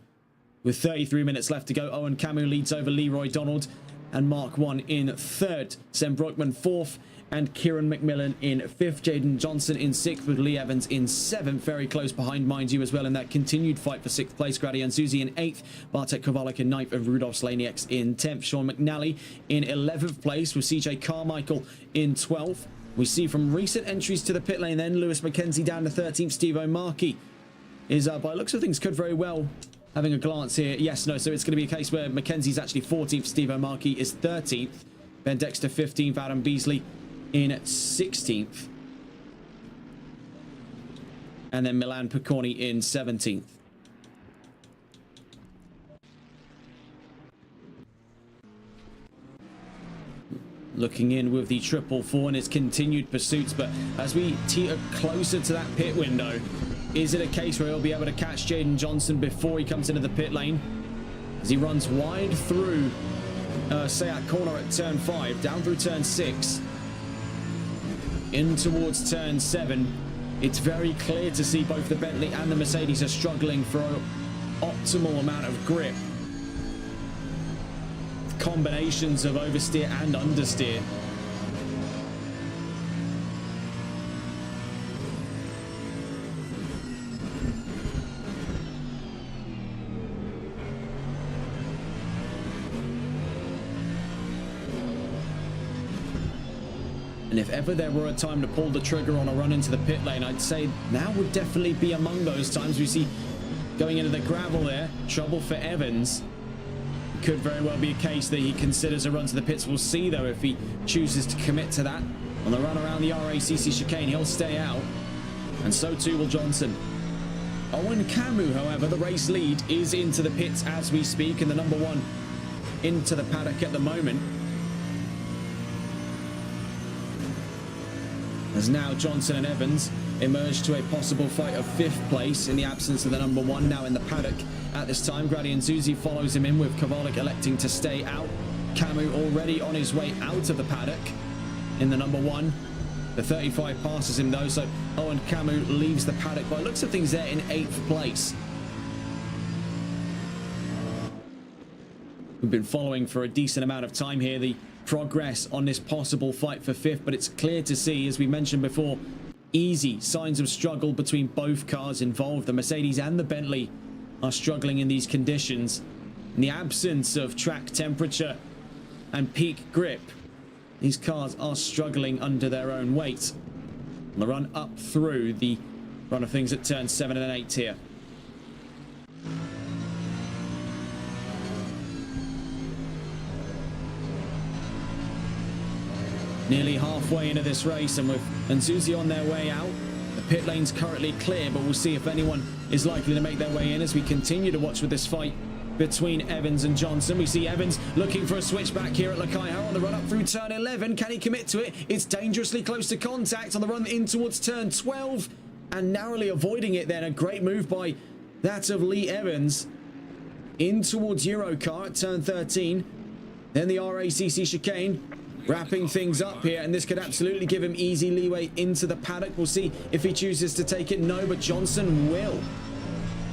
with 33 minutes left to go, Owen Camus leads over Leroy Donald and Mark 1 in third, Sam Brookman 4th, and Kieran McMillan in 5th, Jaden Johnson in 6th, with Lee Evans in 7th, very close behind, mind you, as well, in that continued fight for 6th place. Gradian Zuzi in 8th, Bartek Kowalik in 9th, and Rudolf Slanieks in 10th. Sean McNally in 11th place, with CJ Carmichael in 12th. We see from recent entries to the pit lane then, Lewis McKenzie down to 13th, Steve O'Markey is, by looks of things, could very well, having a glance here, yes, no, so it's going to be a case where McKenzie's actually 14th, Steve O'Markey is 13th, Ben Dexter 15th, Adam Beasley in 16th, and then Milan Picorni in 17th. Looking in with the 444 and its continued pursuits, but as we teeter closer to that pit window, is it a case where he'll be able to catch Jaden Johnson before he comes into the pit lane, as he runs wide through Seat corner at turn 5, down through turn 6, in towards turn 7. It's very clear to see both the Bentley and the Mercedes are struggling for an optimal amount of grip. Combinations of oversteer and understeer. And if ever there were a time to pull the trigger on a run into the pit lane, I'd say now would definitely be among those times. We see going into the gravel there, trouble for Evans. Could very well be a case that he considers a run to the pits. We'll see, though, if he chooses to commit to that. On the run around the RACC chicane, he'll stay out, and so too will Johnson. Owen Camus, however, the race lead, is into the pits as we speak, and the number 1 into the paddock at the moment. As now Johnson and Evans emerge to a possible fight of 5th place in the absence of the number 1 now in the paddock at this time. Gradian Zuzi follows him in, with Kowalik electing to stay out. Camus already on his way out of the paddock in the number 1. The 35 passes him though, so Owen Camus leaves the paddock by looks of things there in 8th place. We've been following for a decent amount of time here the progress on this possible fight for fifth, but it's clear to see, as we mentioned before, easy signs of struggle between both cars involved. The Mercedes and the Bentley are struggling in these conditions. In the absence of track temperature and peak grip, these cars are struggling under their own weight. On the run up through the run of things at turns 7 and 8 here. Nearly halfway into this race, and with Nzuzi on their way out, the pit lane's currently clear, but we'll see if anyone is likely to make their way in as we continue to watch with this fight between Evans and Johnson. We see Evans looking for a switchback here at Lokhaya on the run up through turn 11. Can he commit to it? It's dangerously close to contact on the run in towards turn 12 and narrowly avoiding it then. A great move by that of Lee Evans in towards Eurocar at turn 13. Then the RACC chicane, wrapping things up here, and this could absolutely give him easy leeway into the paddock. We'll see if he chooses to take it. No, but Johnson will.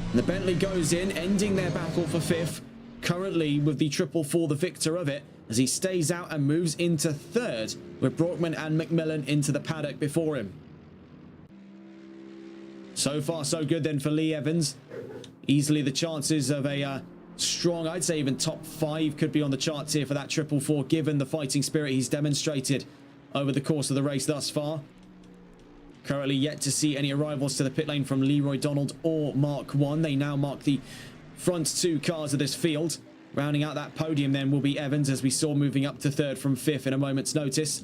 And the Bentley goes in, ending their battle for fifth, currently with the 444 the victor of it, as he stays out and moves into third, with Brockman and McMillan into the paddock before him. So far, so good then for Lee Evans. Easily the chances of a strong, I'd say even top 5 could be on the charts here for that 444, given the fighting spirit he's demonstrated over the course of the race thus far. Currently yet to see any arrivals to the pit lane from Leroy Donald or Mark 1. They now mark the front 2 cars of this field. Rounding out that podium then will be Evans, as we saw moving up to third from fifth in a moment's notice.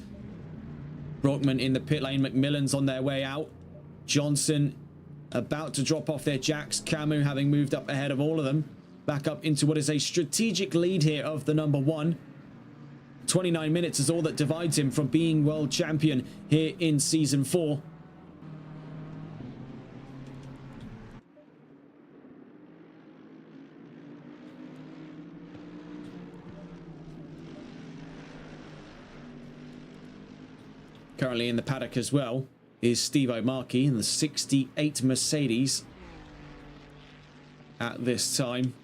Brockman in the pit lane, McMillan's on their way out. Johnson about to drop off their jacks. Camus having moved up ahead of all of them. Back up into what is a strategic lead here of the number 1. 29 minutes is all that divides him from being world champion here in season 4. Currently in the paddock as well is Steve O'Markey in the 68 Mercedes at this time.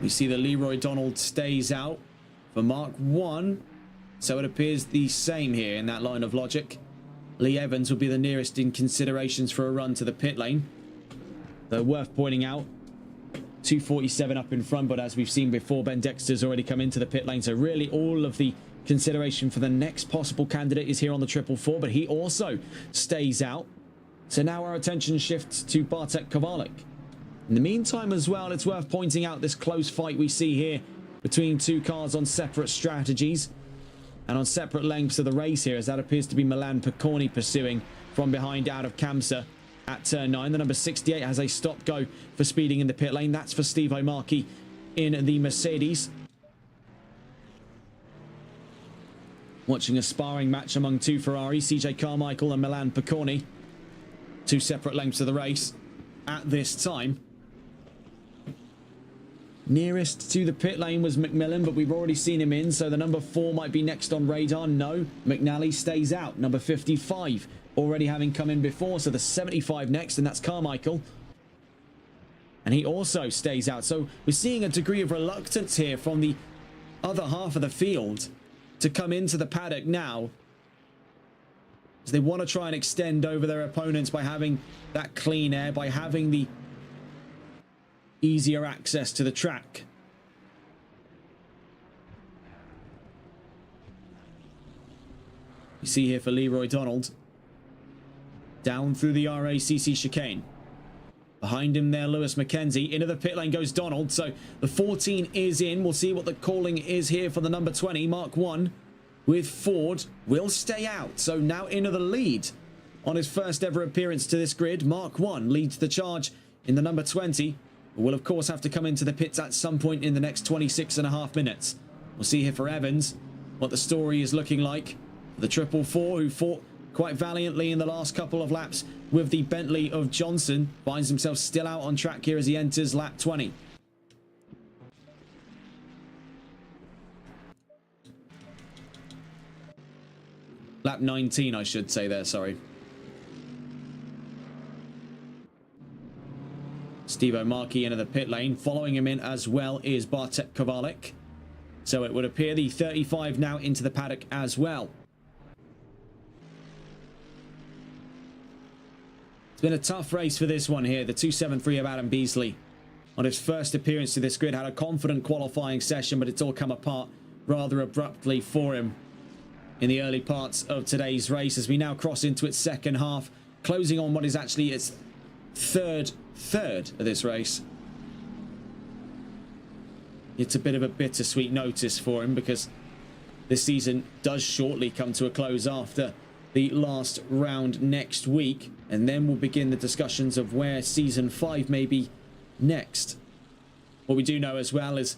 We see the Leroy Donald stays out for Mark 1, so it appears the same here in that line of logic. Lee Evans will be the nearest in considerations for a run to the pit lane, though worth pointing out 247 up in front, but as we've seen before, Ben Dexter's already come into the pit lane, so really all of the consideration for the next possible candidate is here on the 444, but he also stays out. So now our attention shifts to Bartek Kowalik. In the meantime as well, it's worth pointing out this close fight we see here between 2 cars on separate strategies and on separate lengths of the race here, as that appears to be Milan Picorni pursuing from behind out of Kamsa at turn 9. The number 68 has a stop-go for speeding in the pit lane. That's for Steve O'Markey in the Mercedes. Watching a sparring match among 2 Ferraris, CJ Carmichael and Milan Picorni. 2 separate lengths of the race at this time. Nearest to the pit lane was McMillan, but we've already seen him in, so the number 4 might be next on radar. No, McNally stays out. Number 55 already having come in before, so the 75 next, and that's Carmichael. And he also stays out. So we're seeing a degree of reluctance here from the other half of the field to come into the paddock now, as they want to try and extend over their opponents by having that clean air, by having the easier access to the track. You see here for Leroy Donald, down through the RACC chicane. Behind him there, Lewis McKenzie. Into the pit lane goes Donald, so the 14 is in. We'll see what the calling is here for the number 20, Mark 1, with Ford. Will stay out, so now into the lead. On his first ever appearance to this grid, Mark 1 leads the charge in the number 20. Will, of course, have to come into the pits at some point in the next 26.5 minutes. We'll see here for Evans what the story is looking like. The 444, who fought quite valiantly in the last couple of laps with the Bentley of Johnson, finds himself still out on track here as he enters lap 20. Lap 19, I should say there, sorry. Steve O'Markey into the pit lane. Following him in as well is Bartek Kowalik. So it would appear the 35 now into the paddock as well. It's been a tough race for this one here. The 273 of Adam Beasley on his first appearance to this grid had a confident qualifying session, but it's all come apart rather abruptly for him in the early parts of today's race as we now cross into its second half, closing on what is actually its third of this race. It's a bit of a bittersweet notice for him because this season does shortly come to a close after the last round next week, and then we'll begin the discussions of where season 5 may be next. What we do know as well is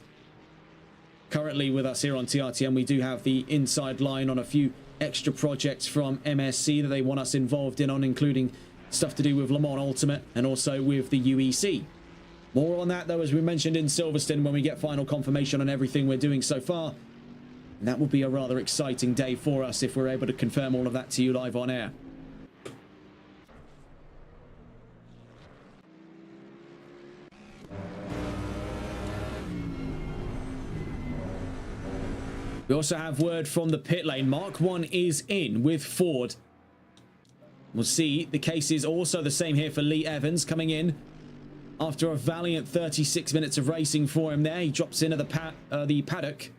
currently with us here on TRTM, we do have the inside line on a few extra projects from MSC that they want us involved in, including stuff to do with Le Mans Ultimate and also with the UEC. More on that though, as we mentioned in Silverstone, when we get final confirmation on everything we're doing so far. And that will be a rather exciting day for us if we're able to confirm all of that to you live on air. We also have word from the pit lane. Mark 1 is in with Ford. We'll see. The case is also the same here for Lee Evans coming in after a valiant 36 minutes of racing for him there. He drops into the paddock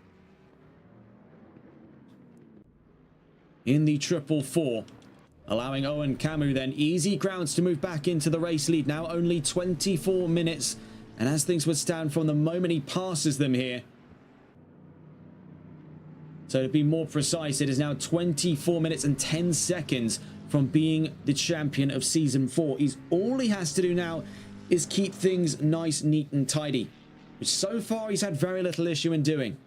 in the 444, allowing Owen Camus then easy grounds to move back into the race lead. Now only 24 minutes, and as things would stand from the moment he passes them here, so to be more precise, it is now 24 minutes and 10 seconds from being the champion of Season 4. All he has to do now is keep things nice, neat and tidy, which so far he's had very little issue in doing.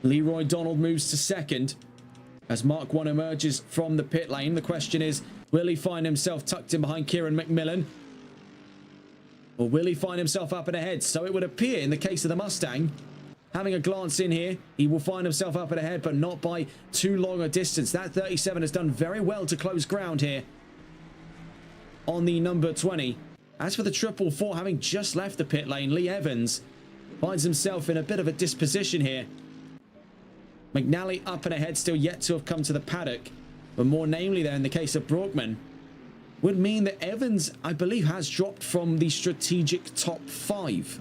Leroy Donald moves to second as Mark 1 emerges from the pit lane. The question is, will he find himself tucked in behind Kieran McMillan? Or will he find himself up and ahead? So it would appear in the case of the Mustang, having a glance in here, he will find himself up and ahead, but not by too long a distance. That 37 has done very well to close ground here on the number 20. As for the 444, having just left the pit lane, Lee Evans finds himself in a bit of a disposition here. McNally up and ahead, still yet to have come to the paddock, but more namely there in the case of Brockman, would mean that Evans, I believe, has dropped from the strategic top 5.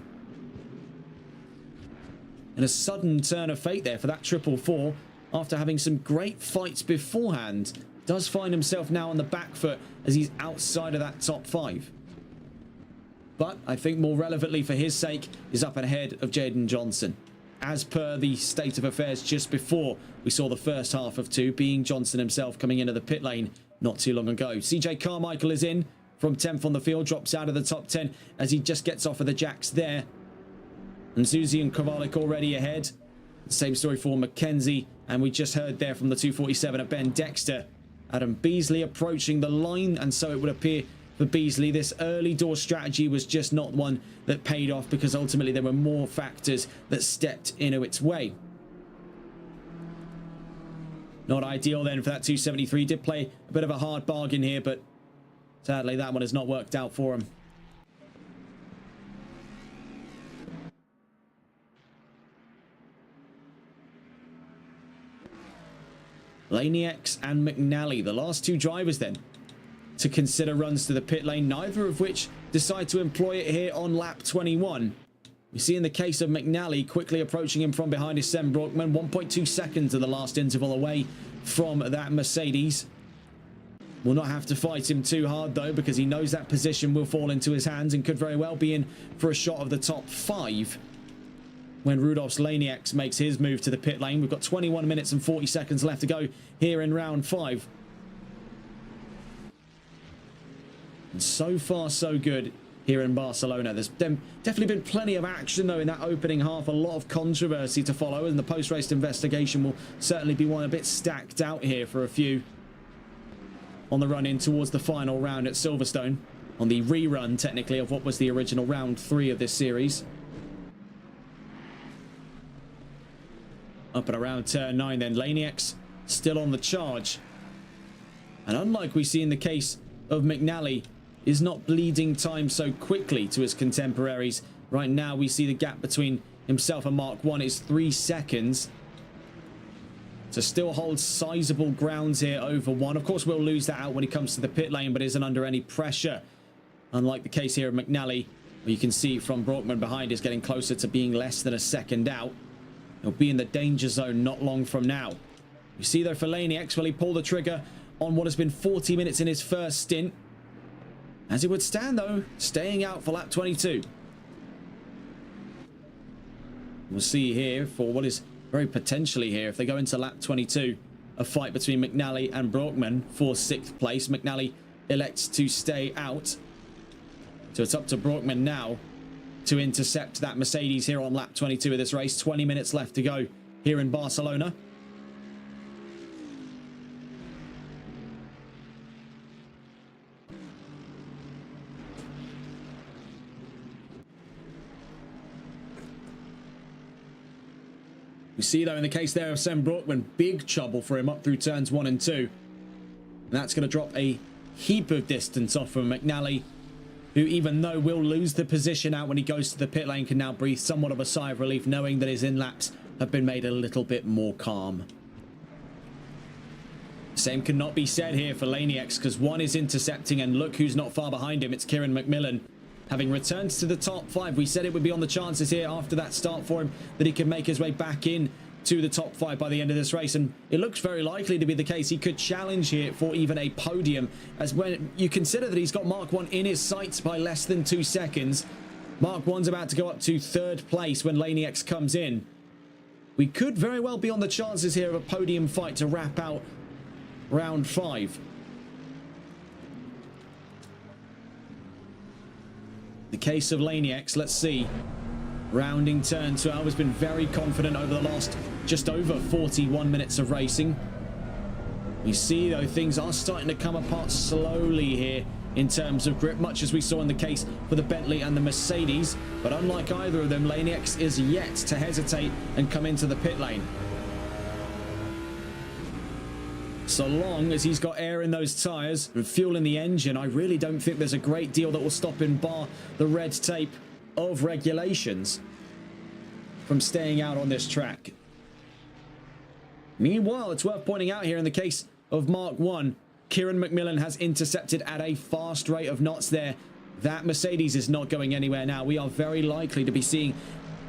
And a sudden turn of fate there for that 444, after having some great fights beforehand, does find himself now on the back foot as he's outside of that top 5. But I think more relevantly for his sake is up and ahead of Jaden Johnson, as per the state of affairs just before we saw the first half of 2, being Johnson himself coming into the pit lane not too long ago. CJ Carmichael is in from 10th on the field, drops out of the top 10 as he just gets off of the jacks there. And Zuzi and Kowalik already ahead. Same story for Mackenzie. And we just heard there from the 247 of Ben Dexter. Adam Beasley approaching the line. And so it would appear for Beasley, this early door strategy was just not one that paid off, because ultimately there were more factors that stepped into its way. Not ideal then for that 273. Did play a bit of a hard bargain here, but sadly that one has not worked out for him. Laniacs and McNally, the last 2 drivers then to consider runs to the pit lane, neither of which decide to employ it here on lap 21. We see in the case of McNally quickly approaching him from behind is Sam Brockman, 1.2 seconds of the last interval away from that Mercedes. Will not have to fight him too hard though, because he knows that position will fall into his hands and could very well be in for a shot of the top 5 when Rudolph's Laniacs makes his move to the pit lane. We've got 21 minutes and 40 seconds left to go here in round 5. And so far so good here in Barcelona. There's definitely been plenty of action though in that opening half, a lot of controversy to follow, and the post-race investigation will certainly be one a bit stacked out here for a few on the run in towards the final round at Silverstone, on the rerun technically of what was the original round 3 of this series. Up and around turn 9 then, Laniacs still on the charge. And unlike we see in the case of McNally, is not bleeding time so quickly to his contemporaries. Right now, we see the gap between himself and Mark 1 is 3 seconds. So still holds sizable grounds here over 1. Of course, we'll lose that out when he comes to the pit lane, but isn't under any pressure. Unlike the case here of McNally, where you can see from Brockman behind is getting closer to being less than a second out. He'll be in the danger zone not long from now. You see, though, for Laniax, will he pull the trigger on what has been 40 minutes in his first stint? As it would stand, though, staying out for lap 22. We'll see here for what is very potentially here, if they go into lap 22, a fight between McNally and Brockman for 6th place. McNally elects to stay out. So it's up to Brockman now to intercept that Mercedes here on lap 22 of this race. 20 minutes left to go here in Barcelona. We see, though, in the case there of Sam Brockman, big trouble for him up through turns 1 and 2. And that's going to drop a heap of distance off from McNally, who, even though will lose the position out when he goes to the pit lane, can now breathe somewhat of a sigh of relief knowing that his in-laps have been made a little bit more calm. Same cannot be said here for Laniax, because 1 is intercepting, and look who's not far behind him. It's Kieran McMillan. Having returned to the top 5, we said it would be on the chances here after that start for him that he could make his way back in to the top 5 by the end of this race, and it looks very likely to be the case. He could challenge here for even a podium, as when you consider that he's got Mark 1 in his sights by less than 2 seconds. Mark 1's about to go up to 3rd place when Laniax comes in. We could very well be on the chances here of a podium fight to wrap out round 5. The case of Laniax, let's see. Rounding turn 12, has been very confident over the last just over 41 minutes of racing. We see, though, things are starting to come apart slowly here in terms of grip, much as we saw in the case for the Bentley and the Mercedes. But unlike either of them, Laniax is yet to hesitate and come into the pit lane. So long as he's got air in those tyres and fuel in the engine, I really don't think there's a great deal that will stop him, bar the red tape of regulations, from staying out on this track. Meanwhile, it's worth pointing out here in the case of Mark 1, Kieran McMillan has intercepted at a fast rate of knots there. That Mercedes is not going anywhere now. We are very likely to be seeing,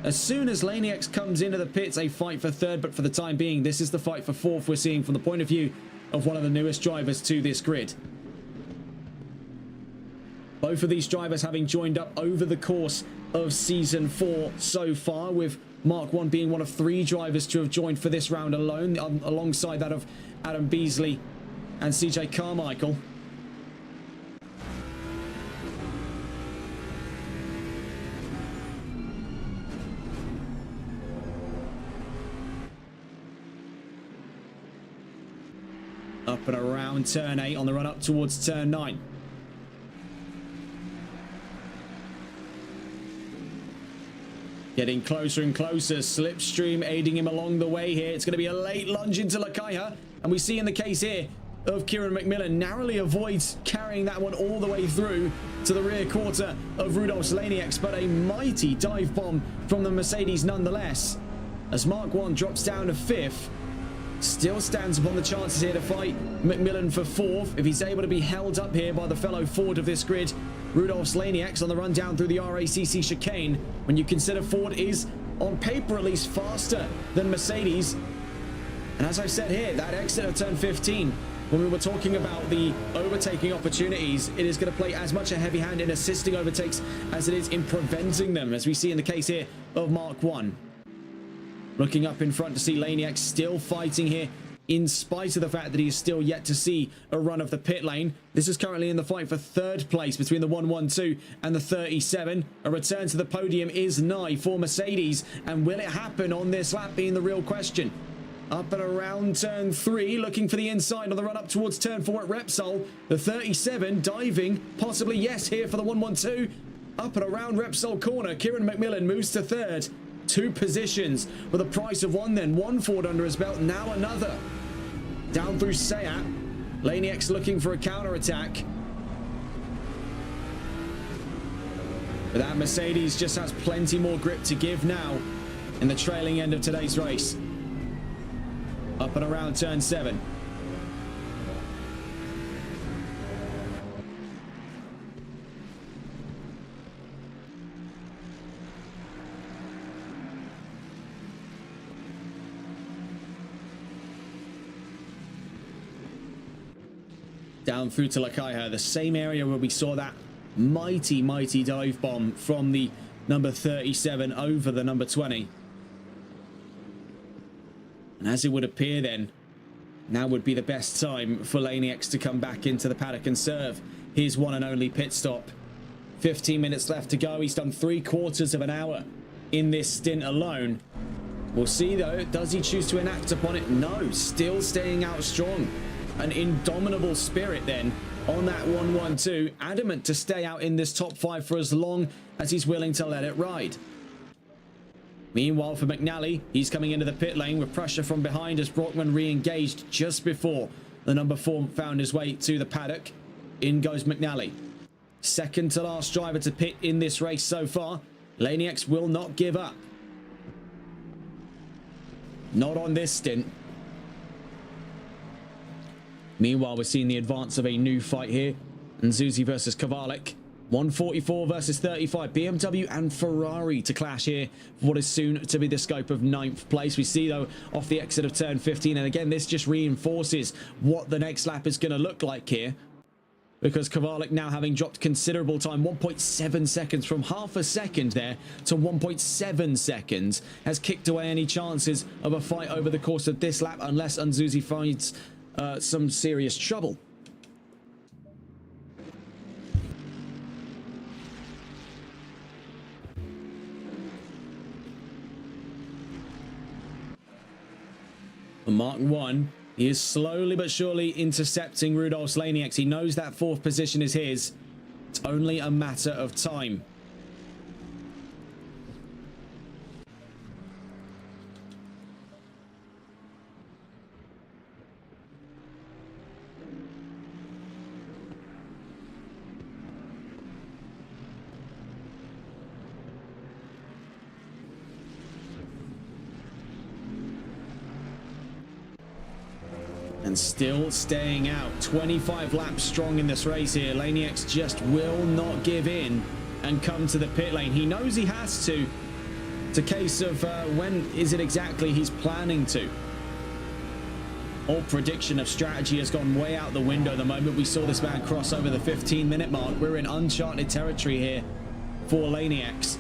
as soon as Laniax comes into the pits, a fight for 3rd, but for the time being, this is the fight for 4th we're seeing from the point of view of one of the newest drivers to this grid. Both of these drivers having joined up over the course of Season 4 so far, with Mark 1 being one of 3 drivers to have joined for this round alone, alongside that of Adam Beasley and CJ Carmichael. Up and around turn 8 on the run up towards turn 9. Getting closer and closer. Slipstream aiding him along the way here. It's going to be a late lunge into Lakaya. And we see in the case here of Kieran McMillan, narrowly avoids carrying that one all the way through to the rear quarter of Rudolf Laniax. But a mighty dive bomb from the Mercedes nonetheless. As Mark 1 drops down to 5th. Still stands upon the chances here to fight McMillan for 4th. If he's able to be held up here by the fellow Ford of this grid, Rudolf Laniax, on the run down through the RACC chicane, when you consider Ford is, on paper at least, faster than Mercedes. And as I said here, that exit of turn 15, when we were talking about the overtaking opportunities, it is going to play as much a heavy hand in assisting overtakes as it is in preventing them, as we see in the case here of Mark 1. Looking up in front to see Laniax still fighting here, in spite of the fact that he is still yet to see a run of the pit lane. This is currently in the fight for 3rd place between the 112 and the 37. A return to the podium is nigh for Mercedes, and will it happen on this lap being the real question. Up and around turn 3, looking for the inside on the run up towards turn 4 at Repsol. The 37 diving, possibly yes here for the 112. Up and around Repsol corner, Kieran McMillan moves to 3rd. 2 positions with a price of 1 then. 1 Ford under his belt, now another. Down through Seat. Laniax looking for a counter-attack. But that Mercedes just has plenty more grip to give now in the trailing end of today's race. Up and around turn 7. Down through to Lakaiha, the same area where we saw that mighty dive bomb from the number 37 over the number 20. And as it would appear then, now would be the best time for Laney X to come back into the paddock and serve his one and only pit stop. 15 minutes left to go. He's done 3/4 of an hour in this stint alone. We'll see though, does he choose to enact upon it? No, still staying out strong. An indomitable spirit then on that 112, adamant to stay out in this top 5 for as long as he's willing to let it ride. Meanwhile, for McNally, he's coming into the pit lane with pressure from behind as Brockman re-engaged just before the number 4 found his way to the paddock. In goes McNally. Second to last driver to pit in this race so far. Laney X will not give up. Not on this stint. Meanwhile, we're seeing the advance of a new fight here. Nzuzi versus Kovalik. 144 versus 35. BMW and Ferrari to clash here for what is soon to be the scope of 9th place. We see, though, off the exit of turn 15. And again, this just reinforces what the next lap is going to look like here. Because Kovalik now having dropped considerable time, 1.7 seconds from half a second there to 1.7 seconds, has kicked away any chances of a fight over the course of this lap unless Nzuzi finds some serious trouble. Mark 1, he is slowly but surely intercepting Rudolf's Laney X. He knows that 4th position is his. It's only a matter of time. And still staying out. 25 laps strong in this race here. Laney X just will not give in and come to the pit lane. He knows he has to. It's a case of when is it exactly he's planning to. All prediction of strategy has gone way out the window the moment we saw this man cross over the 15-minute mark. We're in uncharted territory here for Laney X.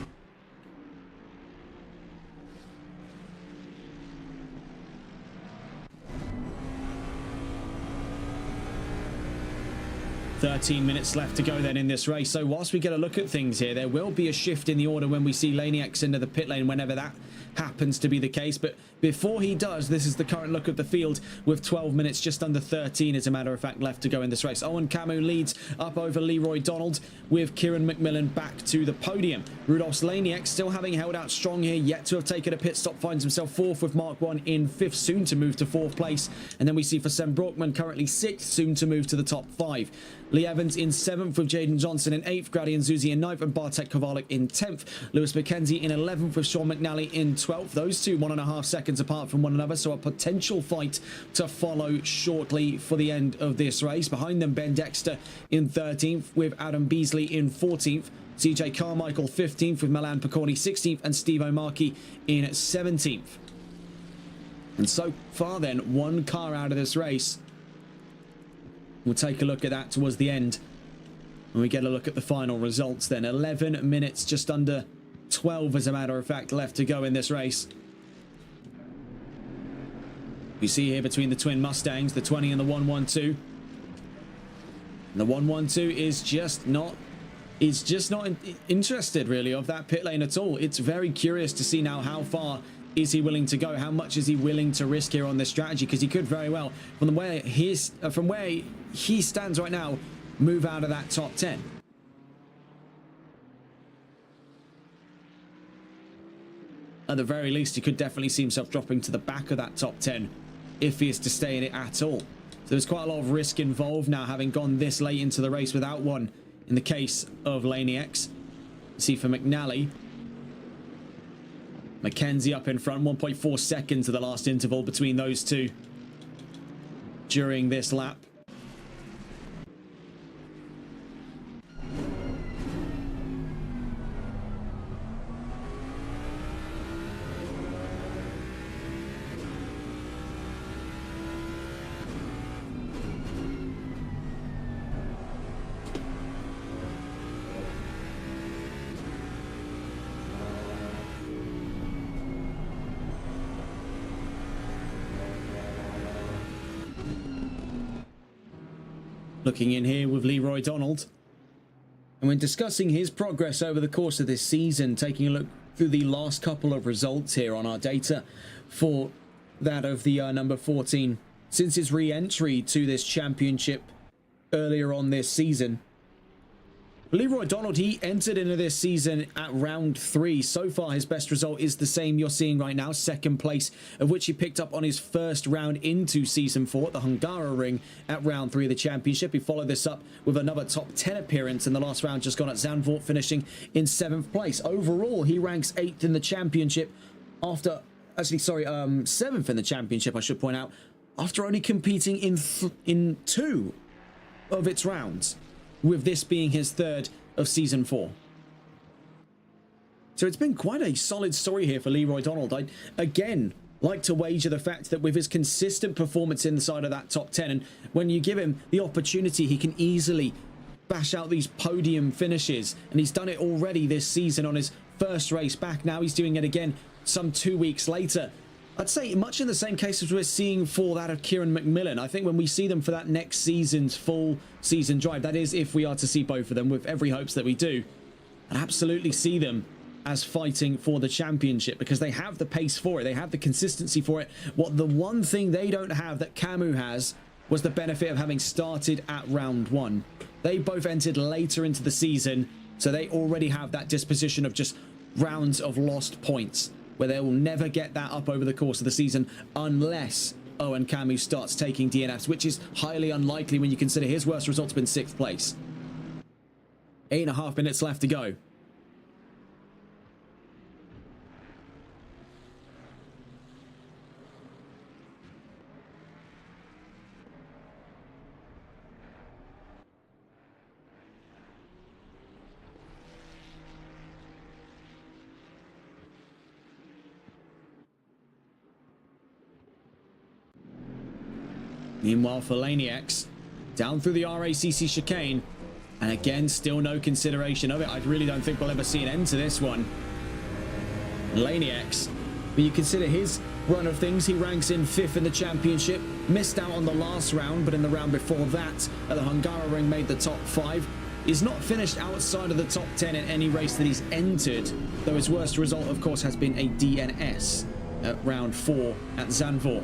$13 minutes left to go then in this race. So whilst we get a look at things here, there will be a shift in the order when we see Laney X into the pit lane, whenever that happens to be the case. But before he does, this is the current look of the field with 12 minutes, just under 13 as a matter of fact, left to go in this race. Owen Camus leads up over Leroy Donald with Kieran McMillan back to the podium. Rudolf's Laney X still having held out strong here, yet to have taken a pit stop, finds himself 4th with Mark 1 in 5th, soon to move to 4th place. And then we see for Sam Brockman currently 6th, soon to move to the top 5. Lee Evans in 7th with Jaden Johnson in 8th, Grady Nzuzi in 9th, and Bartek Kovalik in 10th. Lewis McKenzie in 11th with Sean McNally in 12th. Those two 1.5 seconds apart from one another, so a potential fight to follow shortly for the end of this race. Behind them, Ben Dexter in 13th with Adam Beasley in 14th. CJ Carmichael 15th with Milan Picconi 16th, and Steve O'Markey in 17th. And so far then, one car out of this race. We'll take a look at that towards the end when we get a look at the final results then. 11 minutes, just under 12 as a matter of fact, left to go in this race. You see here between the twin Mustangs, the 20 and the 112. And the 112 is just not interested really of that pit lane at all. It's very curious to see now how far is he willing to go, how much is he willing to risk here on this strategy, because he could very well, from where he stands right now, move out of that top 10. At the very least, he could definitely see himself dropping to the back of that top 10 if he is to stay in it at all. So there's quite a lot of risk involved now, having gone this late into the race without one in the case of Laney X. See for McNally. Mackenzie up in front, 1.4 seconds of the last interval between those two during this lap. Looking in here with Leroy Donald. And when discussing his progress over the course of this season, taking a look through the last couple of results here on our data for that of the number 14. Since his re-entry to this championship earlier on this season, Leroy Donald, he entered into this season at round 3. So far, his best result is the same you're seeing right now, second place, of which he picked up on his first round into Season 4 at the Hungaroring at round 3 of the championship. He followed this up with another top 10 appearance in the last round just gone at Zandvoort, finishing in 7th place. Overall, he ranks 8th in the championship after, actually, sorry, 7th in the championship, I should point out, after only competing in 2 of its rounds, with this being his 3rd of Season 4. So it's been quite a solid story here for Leroy Donald. I'd, again, like to wager the fact that with his consistent performance inside of that top 10, and when you give him the opportunity, he can easily bash out these podium finishes, and he's done it already this season on his first race back. Now he's doing it again some 2 weeks later. I'd say much in the same case as we're seeing for that of Kieran McMillan. I think when we see them for that next season's full season drive, that is if we are to see both of them, with every hopes that we do, I'd absolutely see them as fighting for the championship because they have the pace for it. They have the consistency for it. What the one thing they don't have that Camus has was the benefit of having started at round 1. They both entered later into the season, so they already have that disposition of just rounds of lost points, where they will never get that up over the course of the season unless Owen Camus starts taking DNFs, which is highly unlikely when you consider his worst result's been 6th place. 8.5 minutes left to go. Meanwhile, for Laniacs, down through the RACC chicane, and again, still no consideration of it. I really don't think we'll ever see an end to this one. Laniacs, when you consider his run of things, he ranks in 5th in the championship, missed out on the last round, but in the round before that, at the Hungaroring, made the top 5. He's not finished outside of the top 10 in any race that he's entered, though his worst result, of course, has been a DNS at round 4 at Zandvoort.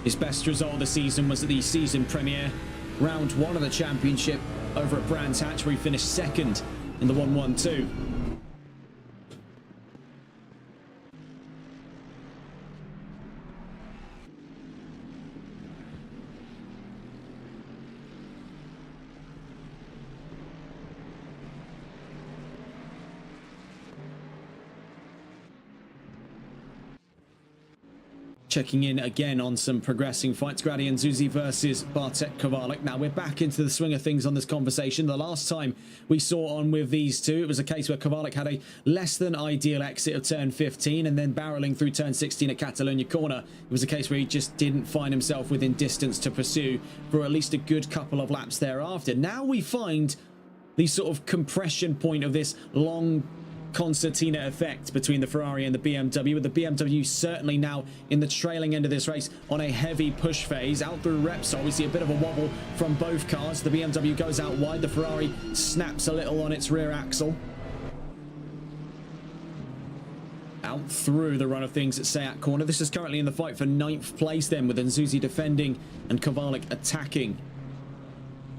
His best result of the season was at the season premiere, round 1 of the championship, over at Brands Hatch, where he finished 2nd in the 112. Checking in again on some progressing fights. Gradian Zuzi versus Bartek Kowalik. Now we're back into the swing of things on this conversation. The last time we saw on with these two, it was a case where Kowalik had a less than ideal exit of turn 15 and then barreling through turn 16 at Catalunya corner. It was a case where he just didn't find himself within distance to pursue for at least a good couple of laps thereafter. Now we find the sort of compression point of this long concertina effect between the Ferrari and the BMW, with the BMW certainly now in the trailing end of this race on a heavy push phase. Out through Repsol, we see a bit of a wobble from both cars. The BMW goes out wide, the Ferrari snaps a little on its rear axle. Out through the run of things at Seat corner. This is currently in the fight for 9th place then, with Nzuzi defending and Kowalik attacking.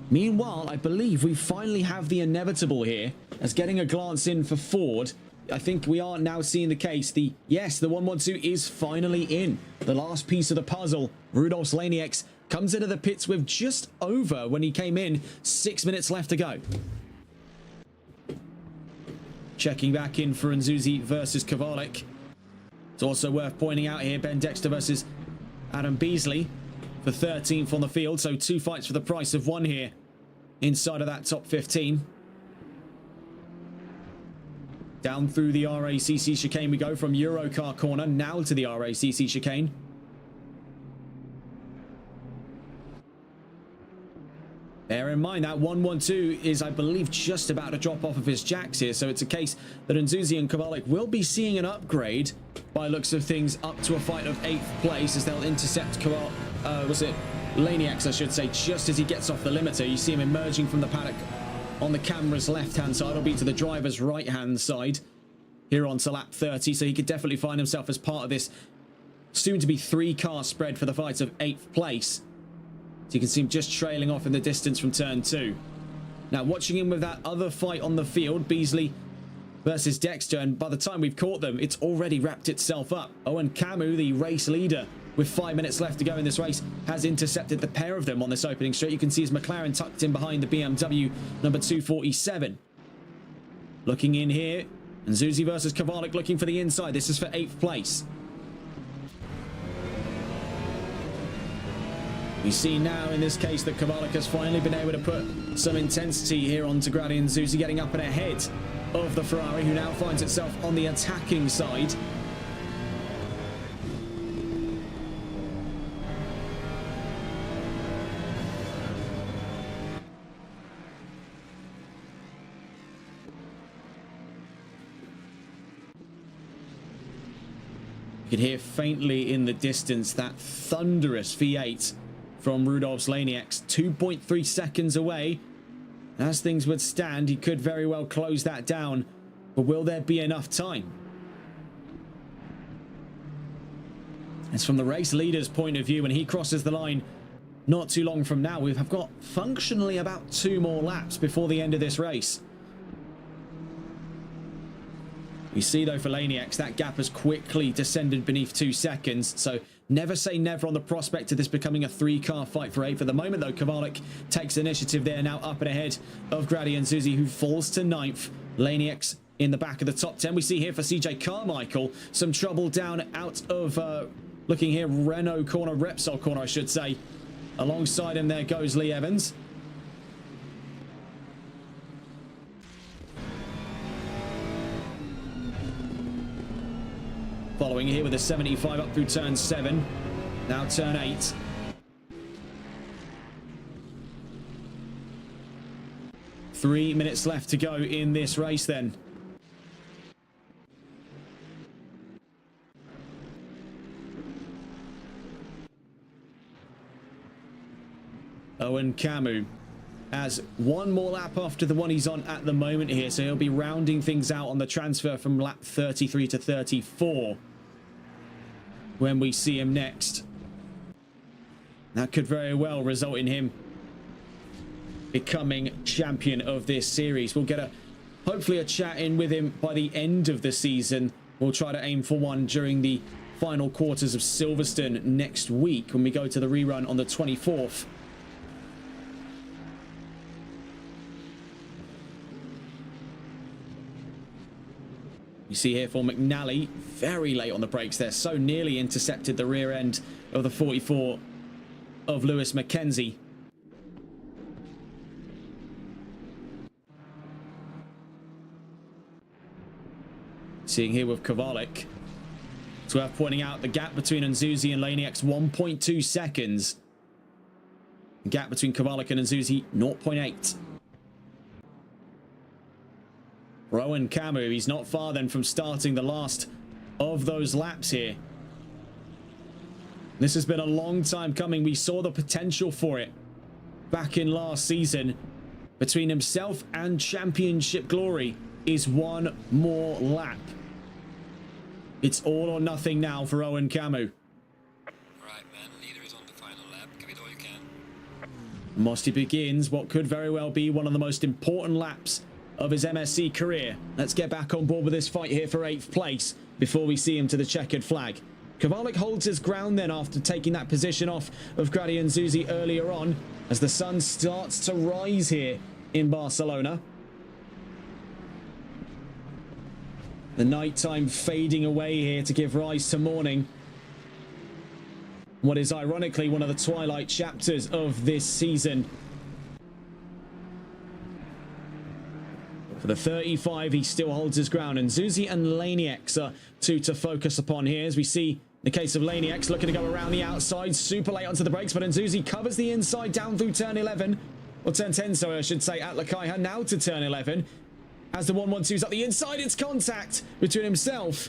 Meanwhile, I believe we finally have the inevitable here, as getting a glance in for Ford, I think we are now seeing the case. Yes, the 112 is finally in. The last piece of the puzzle, Rudolf Lanieks Comes into the pits with just over, when he came in, 6 minutes left to go. Checking back in for Nzuzi versus Kovalik. It's also worth pointing out here, Ben Dexter versus Adam Beasley for 13th on the field. So 2 fights for the price of 1 here inside of that top 15. Down through the RACC chicane we go from Eurocar corner now to the RACC chicane. Bear in mind that 112 is, I believe, just about to drop off of his jacks here. So it's a case that Nzuzi and Kovalik will be seeing an upgrade by looks of things up to a fight of 8th place as they'll intercept Laniax, I should say, just as he gets off the limiter. You see him emerging from the paddock on the camera's left-hand side. It'll be to the driver's right-hand side here onto lap 30. So he could definitely find himself as part of this soon-to-be 3-car spread for the fight of 8th place. So you can see him just trailing off in the distance from turn 2. Now, watching him with that other fight on the field, Beasley versus Dexter, and by the time we've caught them, it's already wrapped itself up. Owen Camu, the race leader, with 5 minutes left to go in this race, has intercepted the pair of them on this opening straight. You can see his McLaren tucked in behind the BMW number 247. Looking in here, Nzuzi versus Kovalik looking for the inside. This is for 8th place. We see now in this case that Kovalik has finally been able to put some intensity here onto Grady and Nzuzi, getting up and ahead of the Ferrari, who now finds itself on the attacking side. You can hear faintly in the distance that thunderous V8 from Rudolph's Laniax, 2.3 seconds away. As things would stand, he could very well close that down, but will there be enough time? As from the race leader's point of view, when he crosses the line not too long from now, we've got functionally about 2 more laps before the end of this race. We see though for Laniax, that gap has quickly descended beneath 2 seconds, so never say never on the prospect of this becoming a 3-car fight for 8th. For the moment though, Kovalik takes initiative there, now up and ahead of Grady and Nzuzi, who falls to 9th. Laniax in the back of the top 10. We see here for CJ Carmichael some trouble down out of, looking here, Renault corner, Repsol corner I should say. Alongside him there goes Lee Evans. Following here with a 75 up through turn 7. Now turn 8. Three minutes left to go in this race then. Owen Camu has 1 more lap after the one he's on at the moment here, so he'll be rounding things out on the transfer from lap 33 to 34 when we see him next. That could very well result in him becoming champion of this series. We'll get hopefully a chat in with him by the end of the season. We'll try to aim for one during the final quarters of Silverstone next week when we go to the rerun on the 24th. You see here for McNally, very late on the brakes there, so nearly intercepted the rear end of the 44 of Lewis McKenzie. Seeing here with Kovalik, it's worth pointing out the gap between Nzuzi and Laniax, 1.2 seconds. The gap between Kovalik and Nzuzi, 0.8. Rowan Camu, he's not far then from starting the last of those laps here. This has been a long time coming. We saw the potential for it back in last season. Between himself and championship glory is 1 more lap. It's all or nothing now for Owen Camu. Right, man. Leader is on the final lap. Give it all you can. Mosty begins what could very well be one of the most important laps of his MSC career. Let's get back on board with this fight here for 8th place before we see him to the checkered flag. Kovalik holds his ground then after taking that position off of Grady and Zuzi earlier on as the sun starts to rise here in Barcelona. The nighttime fading away here to give rise to morning. What is ironically one of the twilight chapters of this season. For the 35, he still holds his ground, and Zuzi and Laniax are two to focus upon here, as we see the case of Laniax looking to go around the outside, super late onto the brakes, but Nzuzi covers the inside down through turn 11, or turn 10, sorry, I should say, at Lakaiha, now to turn 11. As the 112's up the inside, it's contact between himself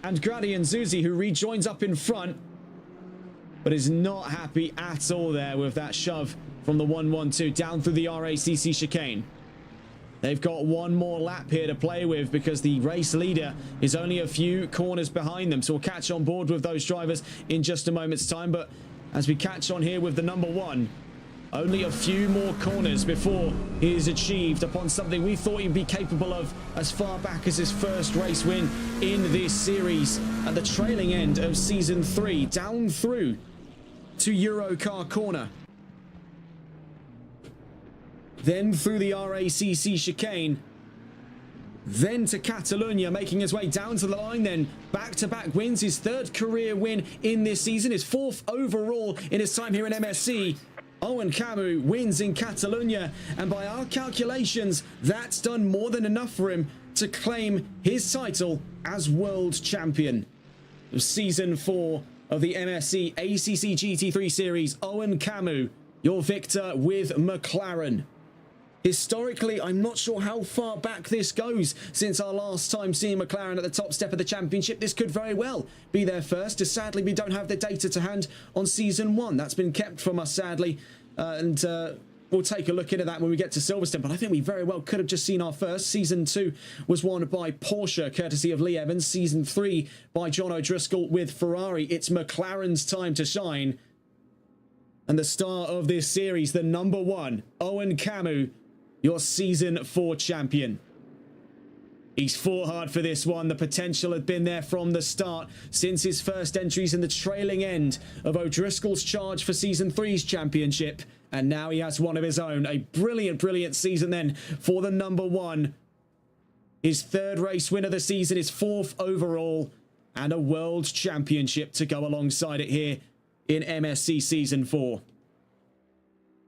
and Grady and Zuzi, who rejoins up in front, but is not happy at all there with that shove from the 112 down through the RACC chicane. They've got one more lap here to play with because the race leader is only a few corners behind them. So we'll catch on board with those drivers in just a moment's time. But as we catch on here with the number one, only a few more corners before he is achieved upon something we thought he'd be capable of as far back as his first race win in this series at the trailing end of Season 3, down through to Eurocar corner. Then through the RACC chicane, then to Catalunya, making his way down to the line, then back-to-back wins, his third career win in this season, his fourth overall in his time here in MSC. Owen Camus wins in Catalunya, and by our calculations, that's done more than enough for him to claim his title as world champion. Season 4 of the MSC ACC GT3 series, Owen Camus, your victor with McLaren. Historically, I'm not sure how far back this goes since our last time seeing McLaren at the top step of the championship. This could very well be their first, as sadly we don't have the data to hand on Season 1. That's been kept from us, sadly, and we'll take a look into that when we get to Silverstone, but I think we very well could have just seen our first. Season 2 was won by Porsche, courtesy of Lee Evans. Season 3 by John O'Driscoll with Ferrari. It's McLaren's time to shine. And the star of this series, the number one, Owen Camus, your Season 4 champion. He's fought hard for this one. The potential had been there from the start since his first entries in the trailing end of O'Driscoll's charge for Season 3's championship. And now he has one of his own. A brilliant, brilliant season then for the number one. His third race win of the season, his fourth overall, and a world championship to go alongside it here in MSC Season 4.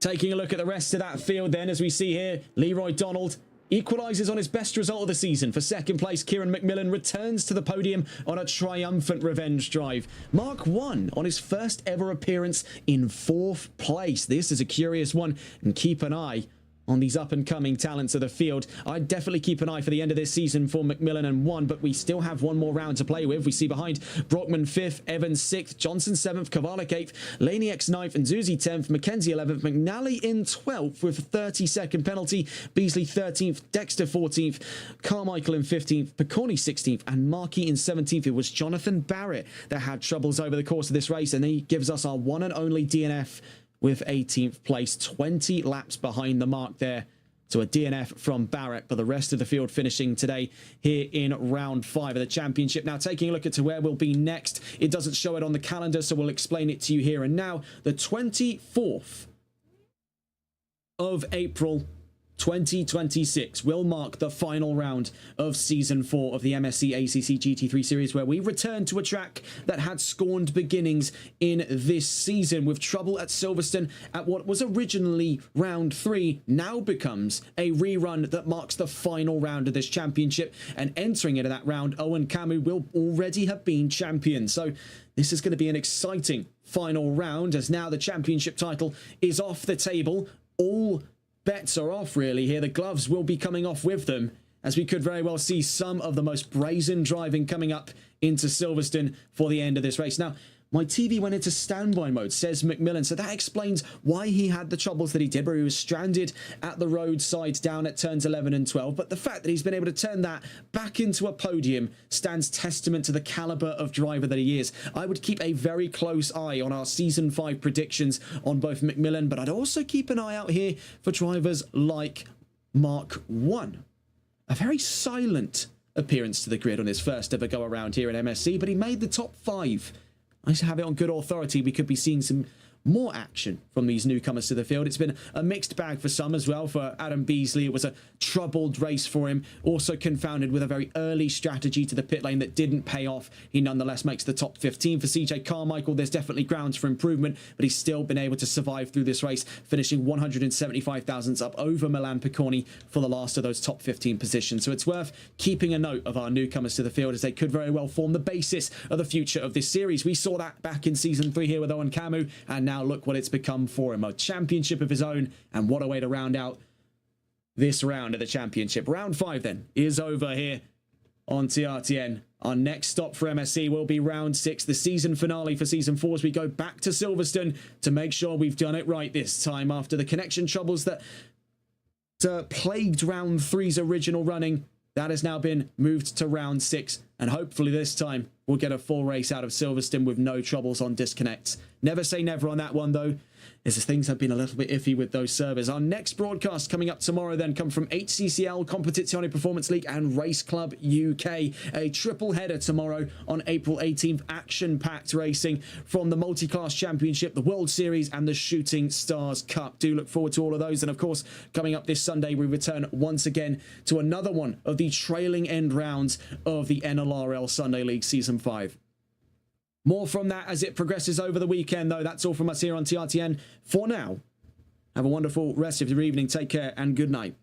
Taking a look at the rest of that field then, as we see here, Leroy Donald equalises on his best result of the season. For second place, Kieran McMillan returns to the podium on a triumphant revenge drive. Mark 1 on his first ever appearance in 4th place. This is a curious one, and keep an eye on these up-and-coming talents of the field. I'd definitely keep an eye for the end of this season for McMillan and 1, but we still have one more round to play with. We see behind Brockman 5th, Evans 6th, Johnson 7th, Kovalik 8th, Laniax 9th, and Zuzi 10th, Mackenzie 11th, McNally in 12th with a 30-second penalty, Beasley 13th, Dexter 14th, Carmichael in 15th, Picorni 16th, and Markey in 17th. It was Jonathan Barrett that had troubles over the course of this race, and he gives us our one and only DNF with 18th place, 20 laps behind the mark there. So a DNF from Barrett, but the rest of the field finishing today here in round 5 of the championship. Now, taking a look at where we'll be next, it doesn't show it on the calendar, so we'll explain it to you here and now. The 24th of April 2026 will mark the final round of Season 4 of the MSC ACC GT3 series, where we return to a track that had scorned beginnings in this season, with trouble at Silverstone at what was originally round 3 now becomes a rerun that marks the final round of this championship, and entering into that round, Owen Camus will already have been champion. So this is going to be an exciting final round, as now the championship title is off the table. All bets are off really here. The gloves will be coming off with them, as we could very well see some of the most brazen driving coming up into Silverstone for the end of this race. Now, my TV went into standby mode, says McMillan, so that explains why he had the troubles that he did, where he was stranded at the roadside down at turns 11 and 12. But the fact that he's been able to turn that back into a podium stands testament to the caliber of driver that he is. I would keep a very close eye on our Season 5 predictions on both McMillan, but I'd also keep an eye out here for drivers like Mark 1. A very silent appearance to the grid on his first ever go around here at MSC, but he made the top 5 I have it on good authority we could be seeing some more action from these newcomers to the field. It's been a mixed bag for some as well. For Adam Beasley, it was a troubled race for him, also confounded with a very early strategy to the pit lane that didn't pay off. He nonetheless makes the top 15. For CJ Carmichael, there's definitely grounds for improvement, but he's still been able to survive through this race, finishing 175 thousandths up over Milan Picconi for the last of those top 15 positions. So it's worth keeping a note of our newcomers to the field, as they could very well form the basis of the future of this series. We saw that back in season 3 here with Owen Camu, and now look what it's become for him. A championship of his own, and what a way to round out this round of the championship. Round 5 then is over here on TRTN. Our next stop for MSC will be round 6, the season finale for season 4, as we go back to Silverstone to make sure we've done it right this time after the connection troubles that plagued round 3's original running. That has now been moved to round 6, and hopefully this time we'll get a full race out of Silverstone with no troubles on disconnects. Never say never on that one, though, as things have been a little bit iffy with those servers. Our next broadcast coming up tomorrow then come from HCCL, Competizione Performance League, and Race Club UK. A triple header tomorrow on April 18th. Action-packed racing from the Multi-Class Championship, the World Series, and the Shooting Stars Cup. Do look forward to all of those. And of course, coming up this Sunday, we return once again to another one of the trailing end rounds of the NLRL Sunday League Season 5. More from that as it progresses over the weekend, though. That's all from us here on TRTN for now. Have a wonderful rest of your evening. Take care and good night.